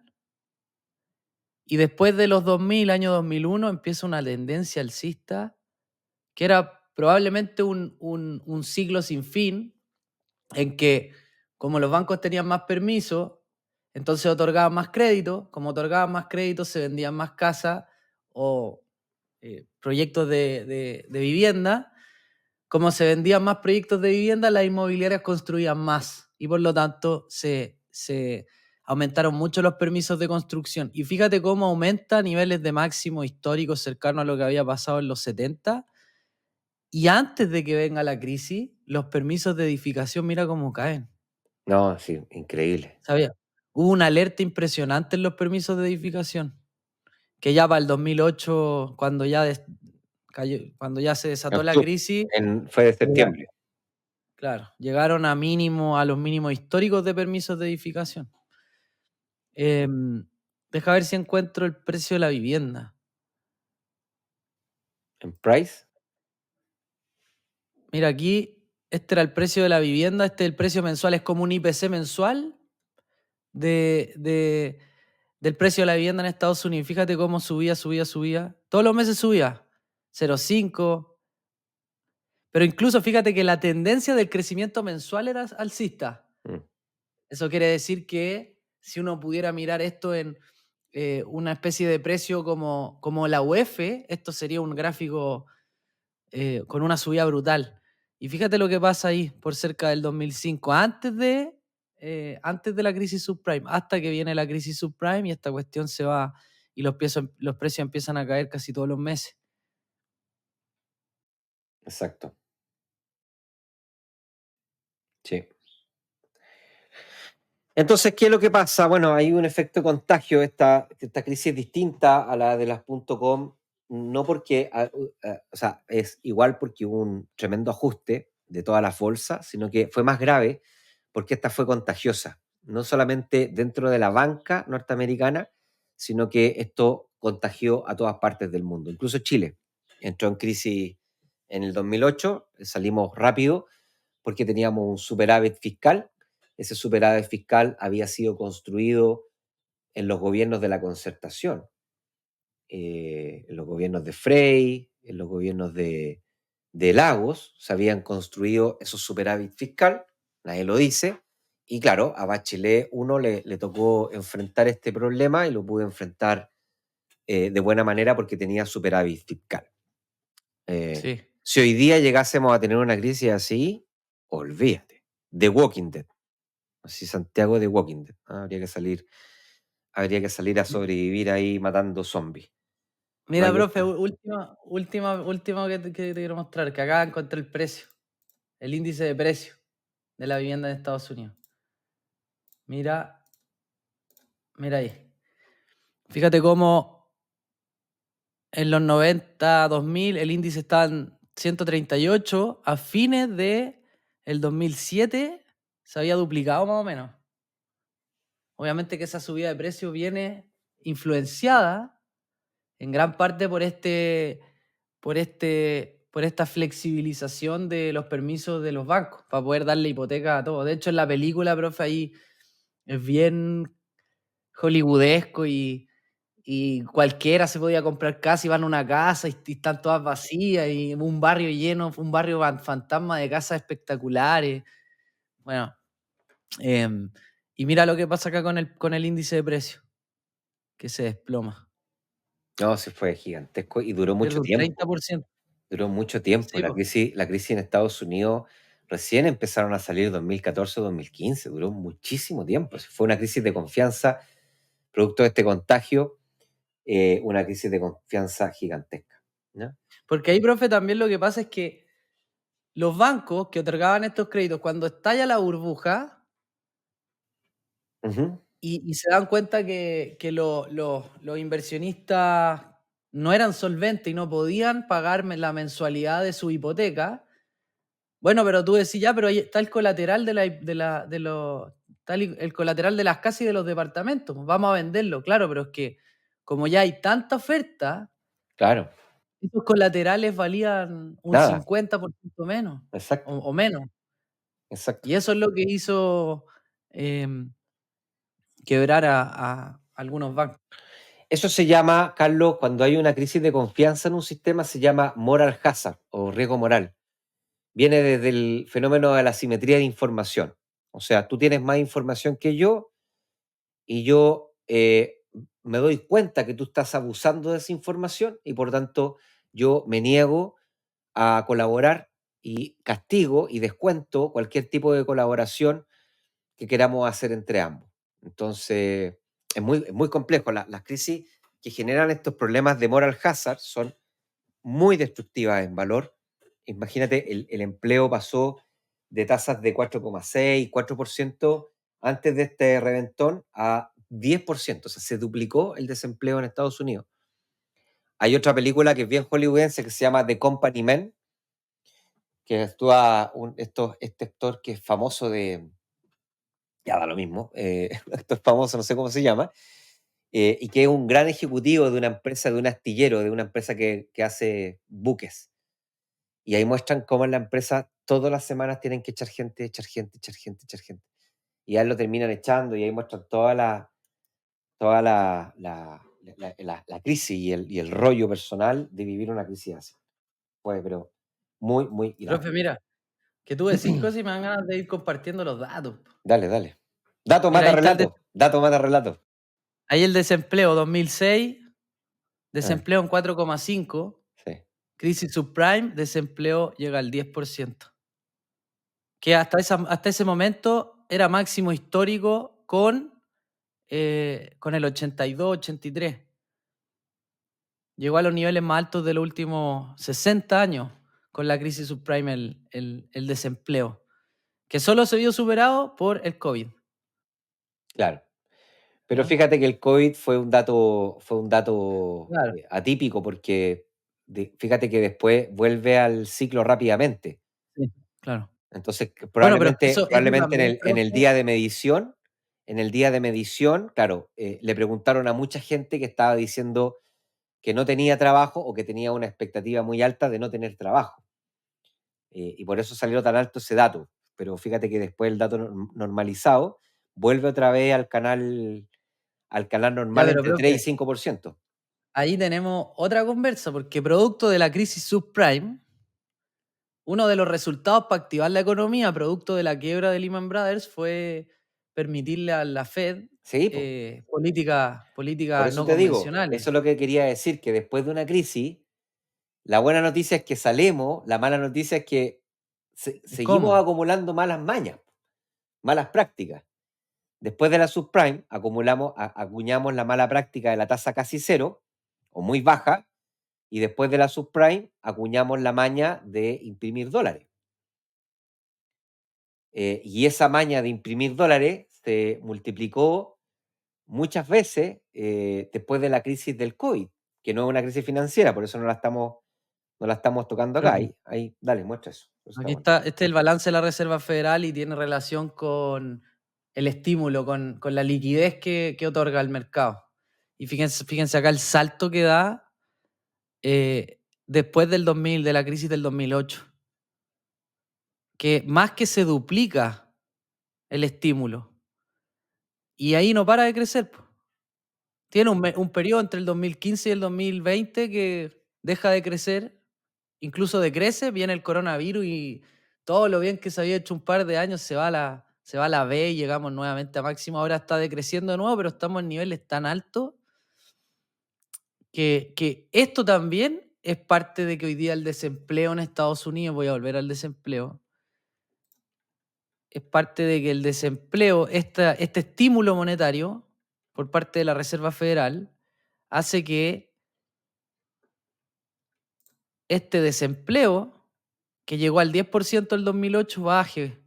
y después de los 2000, año 2001, empieza una tendencia alcista que era probablemente un siglo sin fin, en que como los bancos tenían más permisos, entonces otorgaban más crédito, como otorgaban más crédito se vendían más casas o proyectos de vivienda, como se vendían más proyectos de vivienda, las inmobiliarias construían más y por lo tanto se aumentaron mucho los permisos de construcción. Y fíjate cómo aumenta a niveles de máximo históricos cercanos a lo que había pasado en los 70. Y antes de que venga la crisis, los permisos de edificación, mira cómo caen. No, sí, increíble. ¿Sabía? Hubo una alerta impresionante en los permisos de edificación, que ya para el 2008, cuando ya se desató la crisis, Fue de llega- septiembre. claro, llegaron a los mínimos históricos de permisos de edificación. Deja ver si encuentro el precio de la vivienda. ¿En price? Mira, aquí, este era el precio de la vivienda, este es el precio mensual, es como un IPC mensual del precio de la vivienda en Estados Unidos. Fíjate cómo subía. Todos los meses subía. 0,5. Pero incluso fíjate que la tendencia del crecimiento mensual era alcista. Eso quiere decir que si uno pudiera mirar esto en una especie de precio como la UF, esto sería un gráfico con una subida brutal. Y fíjate lo que pasa ahí por cerca del 2005, antes de la crisis subprime, hasta que viene la crisis subprime y esta cuestión se va y los precios empiezan a caer casi todos los meses. Exacto. Sí. Entonces, ¿qué es lo que pasa? Bueno, hay un efecto contagio. Esta crisis es distinta a la de las .com, no porque, o sea, es igual porque hubo un tremendo ajuste de todas las bolsas, sino que fue más grave porque esta fue contagiosa, no solamente dentro de la banca norteamericana, sino que esto contagió a todas partes del mundo. Incluso Chile entró en crisis en el 2008, salimos rápido porque teníamos un superávit fiscal. Ese superávit fiscal había sido construido en los gobiernos de la Concertación, en los gobiernos de Frey, en los gobiernos de Lagos, se habían construido esos superávit fiscal, nadie lo dice, y claro, a Bachelet uno le tocó enfrentar este problema y lo pudo enfrentar de buena manera porque tenía superávit fiscal. Sí. Si hoy día llegásemos a tener una crisis así, olvídate. The Walking Dead. Así Santiago de Walking Dead. Habría que salir a sobrevivir ahí matando zombies. No Mira, hay profe, otra. última que te quiero mostrar, que acá encontré el precio, el índice de precio de la vivienda en Estados Unidos. Mira, mira ahí. Fíjate cómo en los 90, 2000, el índice estaba en 138, a fines de el 2007 se había duplicado más o menos. Obviamente que esa subida de precio viene influenciada en gran parte por esta flexibilización de los permisos de los bancos para poder darle hipoteca a todo. De hecho, en la película, profe, ahí es bien hollywoodesco y cualquiera se podía comprar casa y van a una casa y están todas vacías y un barrio lleno, un barrio fantasma de casas espectaculares. Bueno, em, y mira lo que pasa acá con el índice de precio, que se desploma. No, se fue gigantesco y duró Pierde mucho un tiempo. 30%. Duró mucho tiempo. Sí, po. La crisis en Estados Unidos recién empezaron a salir 2014, 2015. Duró muchísimo tiempo. Fue una crisis de confianza, producto de este contagio, una crisis de confianza gigantesca, ¿no? Porque ahí, profe, también lo que pasa es que los bancos que otorgaban estos créditos, cuando estalla la burbuja Ujú. y se dan cuenta que los inversionistas no eran solventes y no podían pagarme la mensualidad de su hipoteca, bueno, pero tú decís, ya, pero ahí está el colateral el colateral de las casas y de los departamentos, pues vamos a venderlo, claro, pero es que como ya hay tanta oferta, Claro, esos colaterales valían un nada, 50% menos exacto, o menos. exacto. Y eso es lo que hizo em, quebrar a algunos bancos. Eso se llama, Carlos, cuando hay una crisis de confianza en un sistema, se llama moral hazard o riesgo moral. Viene desde el fenómeno de la asimetría de información. O sea, tú tienes más información que yo y yo me doy cuenta que tú estás abusando de esa información y por tanto yo me niego a colaborar y castigo y descuento cualquier tipo de colaboración que queramos hacer entre ambos. Entonces, es muy complejo. Las crisis que generan estos problemas de moral hazard son muy destructivas en valor. Imagínate, el empleo pasó de tasas de 4,6, 4% antes de este reventón a 10%. O sea, se duplicó el desempleo en Estados Unidos. Hay otra película que es bien hollywoodense que se llama The Company Man, que actúa este actor que es famoso de, ya da lo mismo, actor famoso, no sé cómo se llama, y que es un gran ejecutivo de una empresa, de un astillero, de una empresa que hace buques. Y ahí muestran cómo en la empresa todas las semanas tienen que echar gente, echar gente, echar gente, echar gente. Y a él lo terminan echando y ahí muestran toda la crisis y el rollo personal de vivir una crisis así. Fue, pero muy, muy Profe, hilarante. mira, que tú decís cosas y me dan ganas de ir compartiendo los datos. Dale, dale. Dato Mira, mata ahí está relato. Dato mata relato. ahí el desempleo 2006, Ah, desempleo en 4,5, sí, crisis subprime, desempleo llega al 10%. Que hasta ese momento era máximo histórico con el 82, 83. Llegó a los niveles más altos de los últimos 60 años con la crisis subprime, el desempleo, que solo se vio superado por el COVID. claro. Pero ¿Ya? fíjate que el COVID fue un dato Claro, atípico porque fíjate que después vuelve al ciclo rápidamente. sí, claro. Entonces, Bueno, pero es que eso probablemente también, en el profe. día de medición, claro, le preguntaron a mucha gente que estaba diciendo que no tenía trabajo o que tenía una expectativa muy alta de no tener trabajo. Y por eso salió tan alto ese dato. Pero fíjate que después el dato normalizado vuelve otra vez al canal normal pero entre 3 y profe, 5%. ahí tenemos otra conversa, porque producto de la crisis subprime, uno de los resultados para activar la economía, producto de la quiebra de Lehman Brothers, fue permitirle a la Fed Sí, po. Por políticas eso no te digo, convencionales. eso es lo que quería decir, que después de una crisis, la buena noticia es que salimos, la mala noticia es que seguimos ¿Cómo? acumulando malas mañas, malas prácticas. Después de la subprime, acuñamos la mala práctica de la tasa casi cero o muy baja, y después de la subprime, acuñamos la maña de imprimir dólares. Y esa maña de imprimir dólares se multiplicó muchas veces después de la crisis del COVID, que no es una crisis financiera, por eso no la estamos tocando acá. Profe, Ahí, dale, muestra eso. Eso está aquí bueno. está, este es el balance de la Reserva Federal y tiene relación con el estímulo, con la liquidez que otorga el mercado. Y fíjense acá el salto que da después del 2000, de la crisis del 2008, que más que se duplica el estímulo. Y ahí no para de crecer, po. Tiene un periodo entre el 2015 y el 2020 que deja de crecer, incluso decrece, viene el coronavirus y todo lo bien que se había hecho un par de años se va a la B y llegamos nuevamente a máximo. Ahora está decreciendo de nuevo, pero estamos en niveles tan altos que esto también es parte de que hoy día el desempleo en Estados Unidos, voy a volver al desempleo, es parte de que el desempleo, este estímulo monetario por parte de la Reserva Federal, hace que este desempleo, que llegó al 10% el 2008,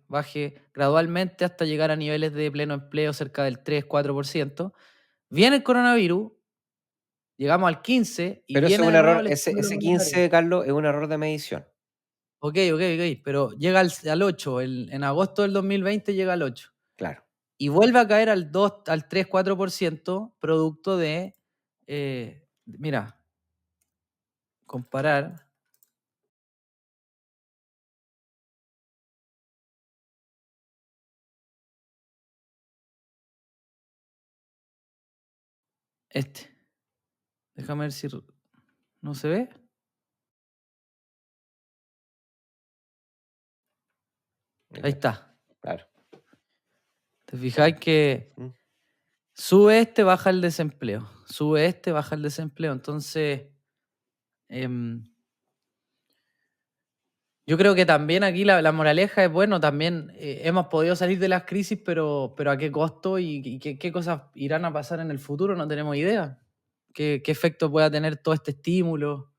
baje gradualmente hasta llegar a niveles de pleno empleo cerca del 3-4%. Viene el coronavirus, llegamos al 15% y Pero ese es viene un de nuevo error, el estímulo ese monetario. 15, Carlos, es un error de medición. Ok, pero llega al 8, en agosto del 2020 llega al 8. Claro. Y vuelve a caer al 2, al 3-4%, producto de, mira, comparar este. Déjame ver si no se ve. Ahí está. Claro. ¿Te fijáis que Mm. sube baja el desempleo? Sube baja el desempleo. Entonces, yo creo que también aquí la moraleja es, bueno, también hemos podido salir de las crisis, pero ¿a qué costo y qué cosas irán a pasar en el futuro? No tenemos idea. ¿Qué efecto pueda tener todo este estímulo,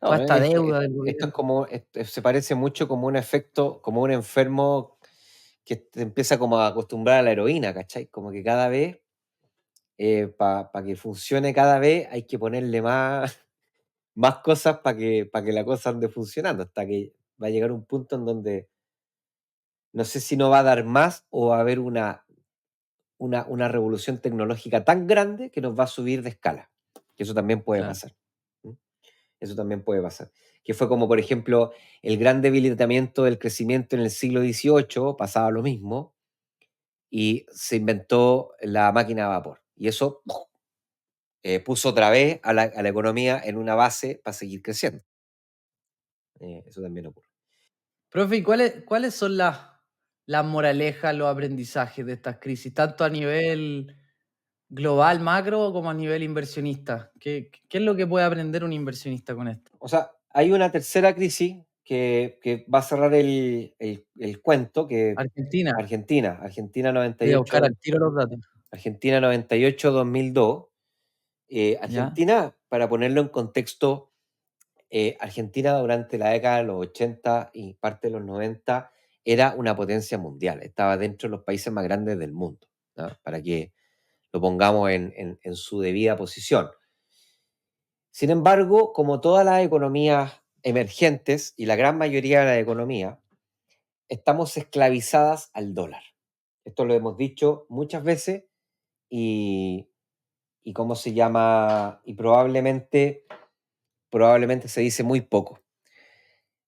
No, toda esta es que deuda del esto es gobierno? como, se parece mucho como un efecto, como un enfermo que te empieza como a acostumbrar a la heroína, ¿cachai? Como que cada vez, para que funcione cada vez, hay que ponerle más, más cosas para que la cosa ande funcionando, hasta que va a llegar un punto en donde no sé si no va a dar más o va a haber una revolución tecnológica tan grande que nos va a subir de escala. Que eso también puede Claro. pasar. ¿Mm? Eso también puede pasar. Que fue como, por ejemplo, el gran debilitamiento del crecimiento en el siglo XVIII, pasaba lo mismo, y se inventó la máquina de vapor. Y eso puso otra vez a la economía en una base para seguir creciendo. Eso también ocurre. Profe, ¿y cuáles son las moralejas, los aprendizajes de estas crisis, tanto a nivel global, macro, como a nivel inversionista? ¿Qué es lo que puede aprender un inversionista con esto? O sea, hay una tercera crisis que va a cerrar el cuento, que Argentina. Argentina Voy a buscar 98, al tiro los datos. Argentina 98-2002. ¿Ya? Argentina, para ponerlo en contexto, Argentina durante la década de los 80 y parte de los 90 era una potencia mundial, estaba dentro de los países más grandes del mundo, ¿no? Para que lo pongamos en su debida posición. Sin embargo, como todas las economías emergentes y la gran mayoría de las economías, estamos esclavizadas al dólar. Esto lo hemos dicho muchas veces y ¿cómo se llama? Y probablemente se dice muy poco.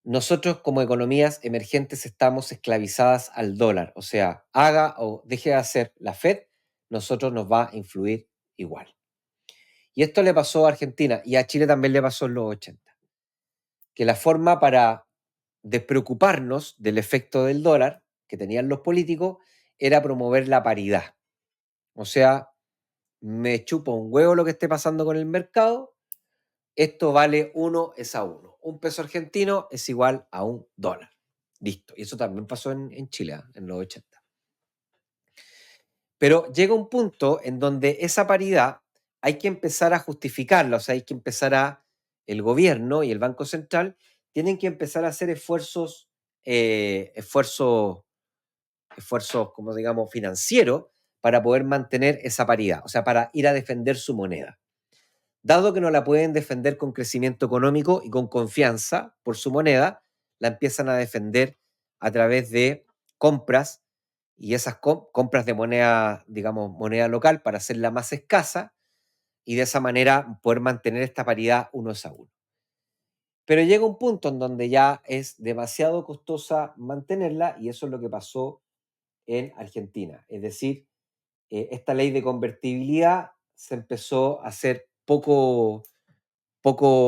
Nosotros como economías emergentes estamos esclavizadas al dólar, o sea, haga o deje de hacer la Fed, nosotros nos va a influir igual. Y esto le pasó a Argentina y a Chile también le pasó en los 80. Que la forma para despreocuparnos del efecto del dólar que tenían los políticos era promover la paridad. O sea, me chupo un huevo lo que esté pasando con el mercado, esto vale 1 es a 1. Un peso argentino es igual a un dólar. Listo. Y eso también pasó en Chile, en los 80. Pero llega un punto en donde esa paridad hay que empezar a justificarla, o sea, hay que empezar el gobierno y el Banco Central tienen que empezar a hacer esfuerzos, como digamos, financieros para poder mantener esa paridad, o sea, para ir a defender su moneda. Dado que no la pueden defender con crecimiento económico y con confianza por su moneda, la empiezan a defender a través de compras y esas compras de moneda, digamos, moneda local para hacerla más escasa y de esa manera poder mantener esta paridad 1 a 1. Pero llega un punto en donde ya es demasiado costosa mantenerla y eso es lo que pasó en Argentina. Es decir, esta ley de convertibilidad se empezó a hacer poco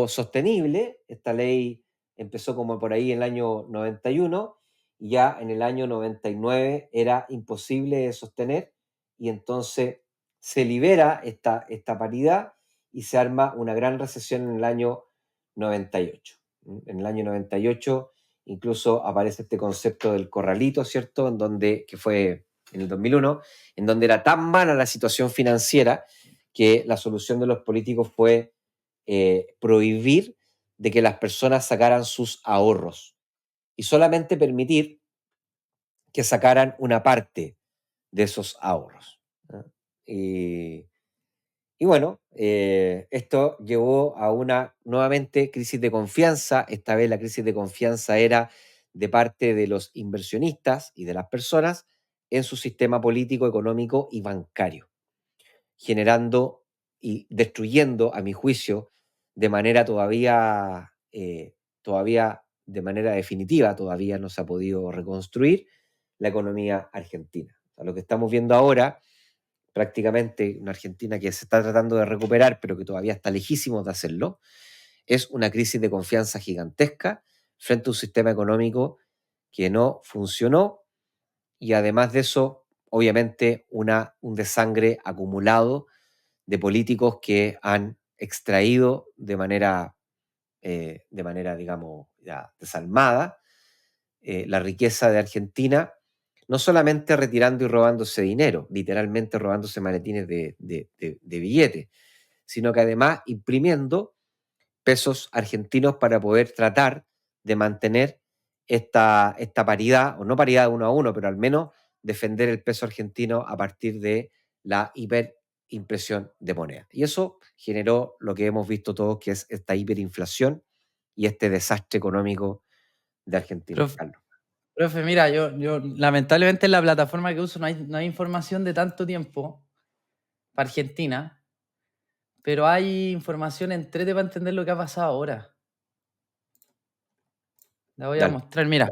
sostenible. Esta ley empezó como por ahí en el año 91 y ya en el año 99 era imposible de sostener y entonces se libera esta paridad y se arma una gran recesión en el año 98. En el año 98 incluso aparece este concepto del corralito, ¿cierto? Que fue en el 2001, en donde era tan mala la situación financiera que la solución de los políticos fue prohibir de que las personas sacaran sus ahorros y solamente permitir que sacaran una parte de esos ahorros. ¿No? Y bueno, esto llevó a una nuevamente crisis de confianza. Esta vez la crisis de confianza era de parte de los inversionistas y de las personas en su sistema político, económico y bancario, generando y destruyendo, a mi juicio, de manera todavía de manera definitiva, todavía no se ha podido reconstruir la economía argentina. O sea, lo que estamos viendo ahora, prácticamente una Argentina que se está tratando de recuperar, pero que todavía está lejísimo de hacerlo, es una crisis de confianza gigantesca frente a un sistema económico que no funcionó y además de eso, obviamente, un desangre acumulado de políticos que han extraído de manera, digamos, ya desalmada, la riqueza de Argentina, no solamente retirando y robándose dinero, literalmente robándose maletines de billetes, sino que además imprimiendo pesos argentinos para poder tratar de mantener esta paridad, o no paridad 1 a 1, pero al menos defender el peso argentino a partir de la hiperinflación de moneda. Y eso generó lo que hemos visto todos, que es esta hiperinflación y este desastre económico de Argentina. Carlos. Profe, mira, yo lamentablemente en la plataforma que uso no hay información de tanto tiempo para Argentina, pero hay información entrete para entender lo que ha pasado ahora. La voy a mostrar, mira.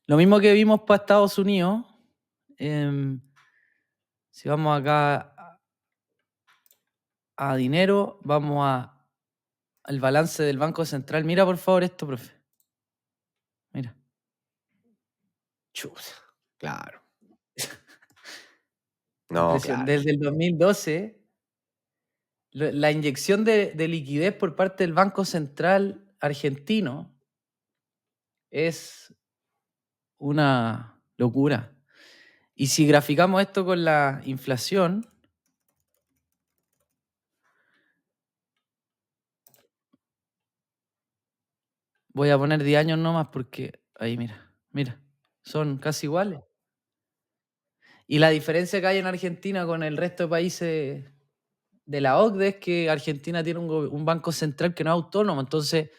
Lo mismo que vimos para Estados Unidos, si vamos acá a dinero, vamos al balance del Banco Central. Mira por favor esto, profe. Mira. Chuta, claro. No, claro. Desde el 2012, la inyección de liquidez por parte del Banco Central argentino es una locura. Y si graficamos esto con la inflación, voy a poner 10 años nomás porque ahí mira, son casi iguales. Y la diferencia que hay en Argentina con el resto de países de la OCDE es que Argentina tiene un banco central que no es autónomo, entonces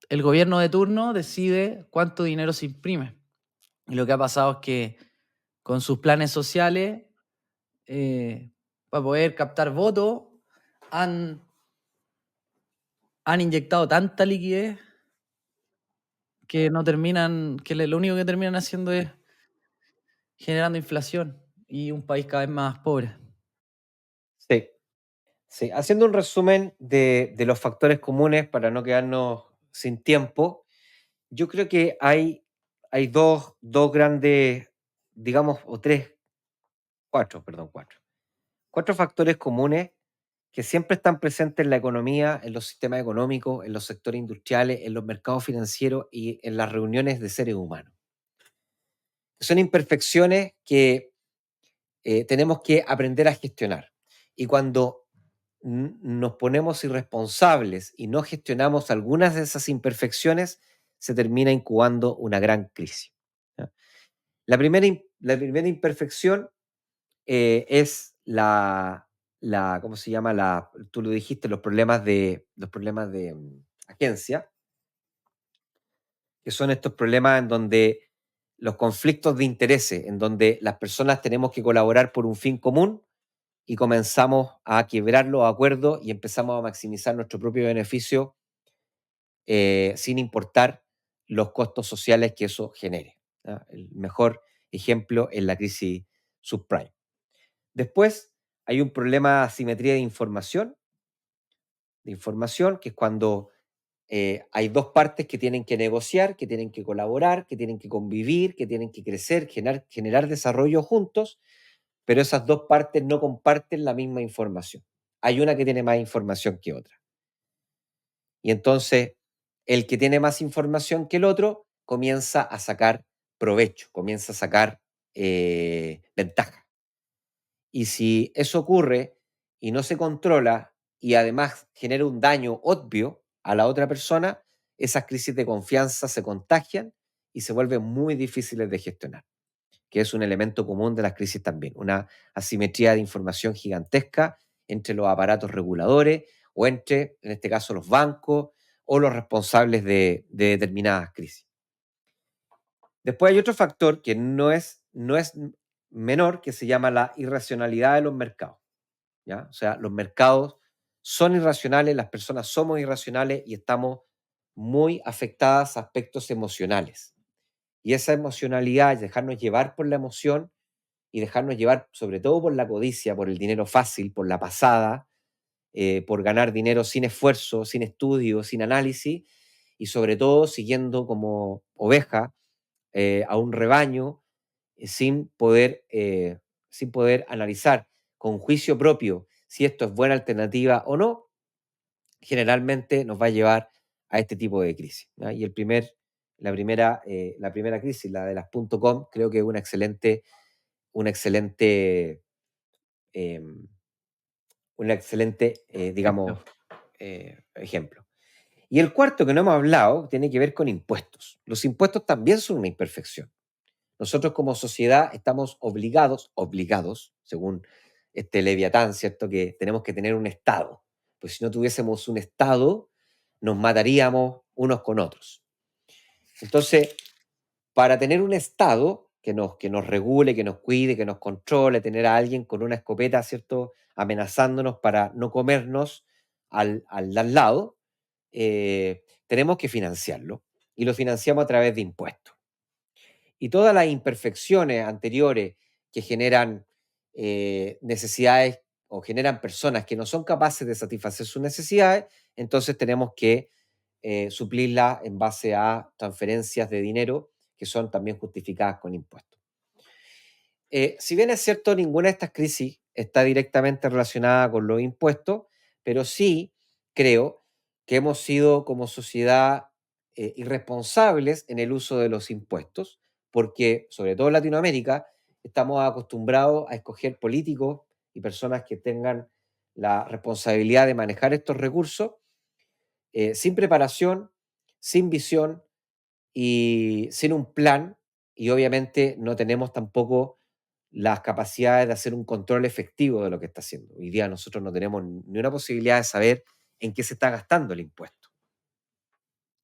el gobierno de turno decide cuánto dinero se imprime. Y lo que ha pasado es que con sus planes sociales, para poder captar votos, han inyectado tanta liquidez que no terminan, que lo único que terminan haciendo es generando inflación. y un país cada vez más pobre. Sí, sí. Haciendo un resumen de los factores comunes para no quedarnos sin tiempo, yo creo que hay dos grandes, digamos, o tres, cuatro, perdón, cuatro factores comunes que siempre están presentes en la economía, en los sistemas económicos, en los sectores industriales, en los mercados financieros y en las reuniones de seres humanos. Son imperfecciones que tenemos que aprender a gestionar. Y cuando nos ponemos irresponsables y no gestionamos algunas de esas imperfecciones, se termina incubando una gran crisis. ¿Ya? La primera imperfección es ¿cómo se llama? Tú lo dijiste, los problemas de agencia, que son estos problemas en donde los conflictos de intereses, en donde las personas tenemos que colaborar por un fin común y comenzamos a quebrar los acuerdos y empezamos a maximizar nuestro propio beneficio sin importar los costos sociales que eso genere. ¿Ya? El mejor ejemplo es la crisis subprime. Después hay un problema de asimetría de información, que es cuando hay dos partes que tienen que negociar, que tienen que colaborar, que tienen que convivir, que tienen que crecer, generar desarrollo juntos, pero esas dos partes no comparten la misma información. Hay una que tiene más información que otra. Y entonces el que tiene más información que el otro comienza a sacar provecho, comienza a sacar ventaja. Y si eso ocurre y no se controla y además genera un daño obvio a la otra persona, esas crisis de confianza se contagian y se vuelven muy difíciles de gestionar, que es un elemento común de las crisis también, una asimetría de información gigantesca entre los aparatos reguladores o entre, en este caso, los bancos o los responsables de determinadas crisis. Después hay otro factor que no es menor, que se llama la irracionalidad de los mercados. ¿Ya? O sea, los mercados son irracionales, las personas somos irracionales y estamos muy afectadas a aspectos emocionales. Y esa emocionalidad es dejarnos llevar por la emoción y dejarnos llevar sobre todo por la codicia, por el dinero fácil, por la pasada, por ganar dinero sin esfuerzo, sin estudio, sin análisis y sobre todo siguiendo como oveja a un rebaño sin poder analizar con juicio propio si esto es buena alternativa o no, generalmente nos va a llevar a este tipo de crisis. ¿Ya? Y la primera crisis, la de las .com, creo que es un excelente, em, digamos, ejemplo. Y el cuarto que no hemos hablado tiene que ver con impuestos. Los impuestos también son una imperfección. Nosotros como sociedad estamos obligados, según este Leviatán, ¿cierto? Que tenemos que tener un Estado. Pues si no tuviésemos un Estado, nos mataríamos unos con otros. Entonces, para tener un Estado que nos regule, que nos cuide, que nos controle, tener a alguien con una escopeta, ¿cierto? Amenazándonos para no comernos al de al lado, tenemos que financiarlo. Y lo financiamos a través de impuestos. Y todas las imperfecciones anteriores que generan necesidades o generan personas que no son capaces de satisfacer sus necesidades, entonces tenemos que suplirlas en base a transferencias de dinero que son también justificadas con impuestos. Si bien es cierto, ninguna de estas crisis está directamente relacionada con los impuestos, pero sí creo que hemos sido como sociedad irresponsables en el uso de los impuestos, porque sobre todo en Latinoamérica estamos acostumbrados a escoger políticos y personas que tengan la responsabilidad de manejar estos recursos sin preparación, sin visión y sin un plan, y obviamente no tenemos tampoco las capacidades de hacer un control efectivo de lo que está haciendo. Hoy día nosotros no tenemos ni una posibilidad de saber en qué se está gastando el impuesto.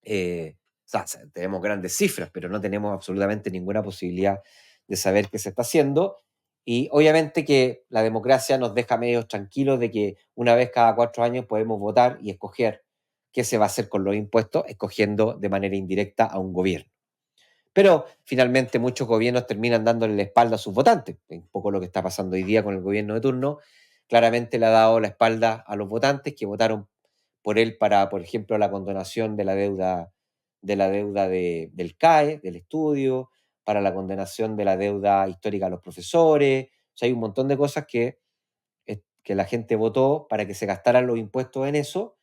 O sea, tenemos grandes cifras, pero no tenemos absolutamente ninguna posibilidad de saber qué se está haciendo. Y obviamente que la democracia nos deja medios tranquilos de que una vez cada 4 años podemos votar y escoger qué se va a hacer con los impuestos, escogiendo de manera indirecta a un gobierno. Pero finalmente muchos gobiernos terminan dándole la espalda a sus votantes. Un poco lo que está pasando hoy día con el gobierno de turno. Claramente le ha dado la espalda a los votantes que votaron por él para, por ejemplo, la condonación de la deuda, del CAE, del estudio, para la condenación de la deuda histórica a los profesores. O sea, hay un montón de cosas que la gente votó para que se gastaran los impuestos en eso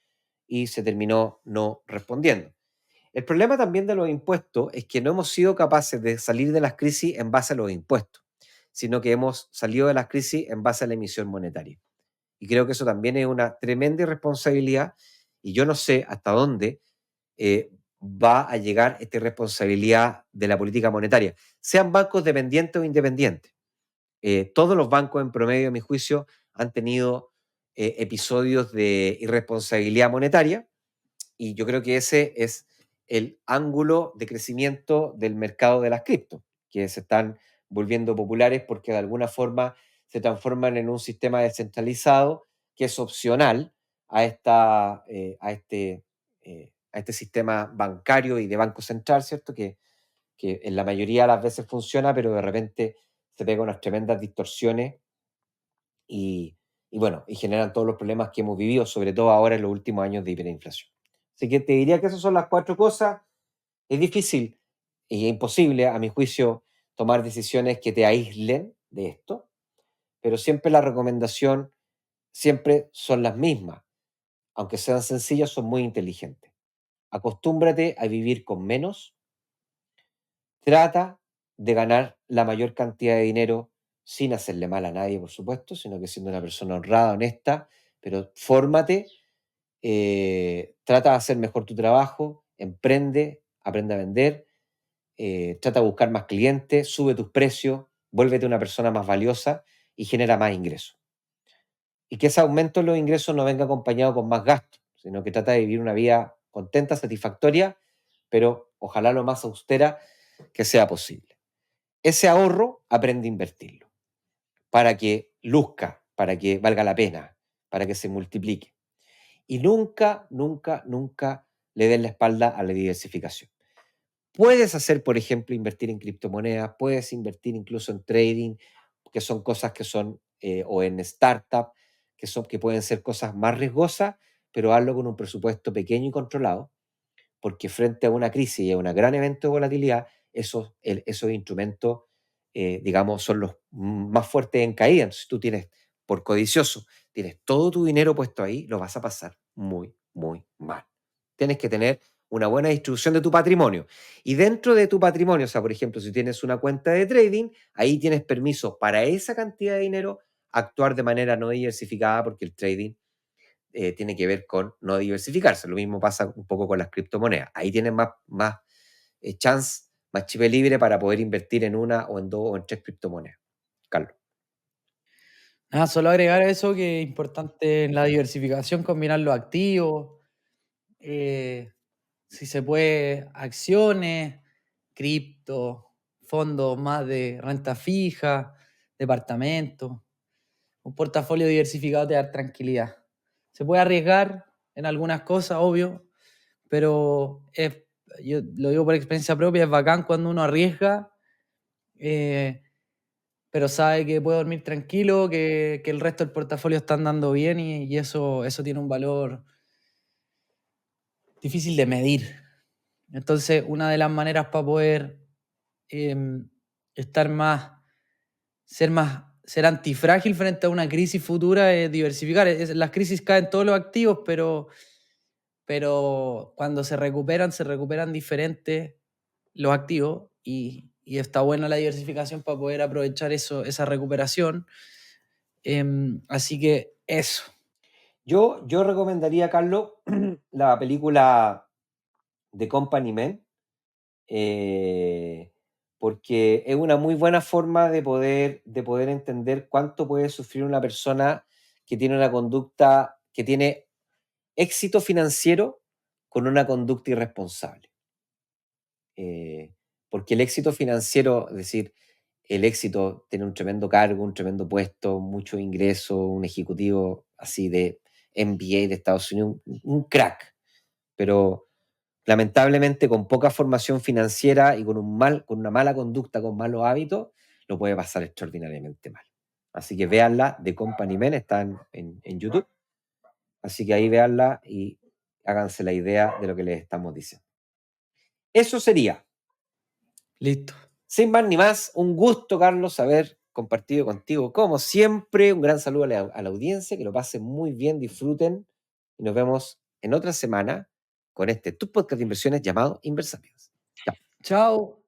y se terminó no respondiendo. El problema también de los impuestos es que no hemos sido capaces de salir de las crisis en base a los impuestos, sino que hemos salido de las crisis en base a la emisión monetaria. Y creo que eso también es una tremenda irresponsabilidad y yo no sé hasta dónde va a llegar esta irresponsabilidad de la política monetaria, sean bancos dependientes o independientes. Todos los bancos en promedio, a mi juicio, han tenido episodios de irresponsabilidad monetaria y yo creo que ese es el ángulo de crecimiento del mercado de las cripto, que se están volviendo populares porque de alguna forma se transforman en un sistema descentralizado que es opcional a este sistema bancario y de banco central, ¿cierto? Que en la mayoría de las veces funciona, pero de repente se pega unas tremendas distorsiones y, y generan todos los problemas que hemos vivido, sobre todo ahora en los últimos años de hiperinflación. Así que te diría que esas son las 4 cosas. Es difícil y imposible, a mi juicio, tomar decisiones que te aíslen de esto, pero siempre la recomendación, siempre son las mismas. Aunque sean sencillas, son muy inteligentes. Acostúmbrate a vivir con menos. Trata de ganar la mayor cantidad de dinero sin hacerle mal a nadie, por supuesto, sino que siendo una persona honrada, honesta, pero fórmate, trata de hacer mejor tu trabajo, emprende, aprende a vender, trata de buscar más clientes, sube tus precios, vuélvete una persona más valiosa y genera más ingresos. Y que ese aumento en los ingresos no venga acompañado con más gastos, sino que trata de vivir una vida contenta, satisfactoria, pero ojalá lo más austera que sea posible. Ese ahorro aprende a invertirlo para que luzca, para que valga la pena, para que se multiplique. Y nunca, nunca, nunca le den la espalda a la diversificación. Puedes hacer, por ejemplo, invertir en criptomonedas, puedes invertir incluso en trading, que son cosas que son, o en startup, que pueden ser cosas más riesgosas, pero hazlo con un presupuesto pequeño y controlado, porque frente a una crisis y a un gran evento de volatilidad, esos instrumentos, digamos, son los más fuertes en caída. Entonces, si tú tienes, por codicioso, tienes todo tu dinero puesto ahí, lo vas a pasar muy, muy mal. Tienes que tener una buena distribución de tu patrimonio. Y dentro de tu patrimonio, o sea, por ejemplo, si tienes una cuenta de trading, ahí tienes permiso para esa cantidad de dinero actuar de manera no diversificada, porque el trading tiene que ver con no diversificarse. Lo mismo pasa un poco con las criptomonedas. Ahí tienes más chance, más chip libre para poder invertir en una o en dos o en tres criptomonedas. Carlos. Nada, solo agregar eso que es importante en la diversificación combinar los activos, si se puede, acciones, cripto, fondos más de renta fija, departamentos. Un portafolio diversificado te da tranquilidad. Se puede arriesgar en algunas cosas, obvio, pero yo lo digo por experiencia propia, es bacán cuando uno arriesga, pero sabe que puede dormir tranquilo, que el resto del portafolio está andando bien y eso tiene un valor difícil de medir. Entonces, una de las maneras para poder estar ser antifrágil frente a una crisis futura es diversificar. Las crisis caen todos los activos, pero cuando se recuperan diferentes los activos y está buena la diversificación para poder aprovechar esa recuperación. Así que eso. Yo recomendaría, Carlos, la película The Company Man, porque es una muy buena forma de poder entender cuánto puede sufrir una persona que tiene una conducta, que tiene éxito financiero con una conducta irresponsable. Porque el éxito financiero, es decir, el éxito, tiene un tremendo cargo, un tremendo puesto, mucho ingreso, un ejecutivo así de MBA de Estados Unidos, un crack, pero lamentablemente con poca formación financiera y con una mala conducta, con malos hábitos, lo puede pasar extraordinariamente mal. Así que véanla, The Company Men, está en YouTube. Así que ahí véanla y háganse la idea de lo que les estamos diciendo. Eso sería. Listo. Sin más ni más, un gusto, Carlos, haber compartido contigo. Como siempre, un gran saludo a la audiencia, que lo pasen muy bien, disfruten y nos vemos en otra semana con tu podcast de inversiones llamado Inversapiens. Chao. Chao.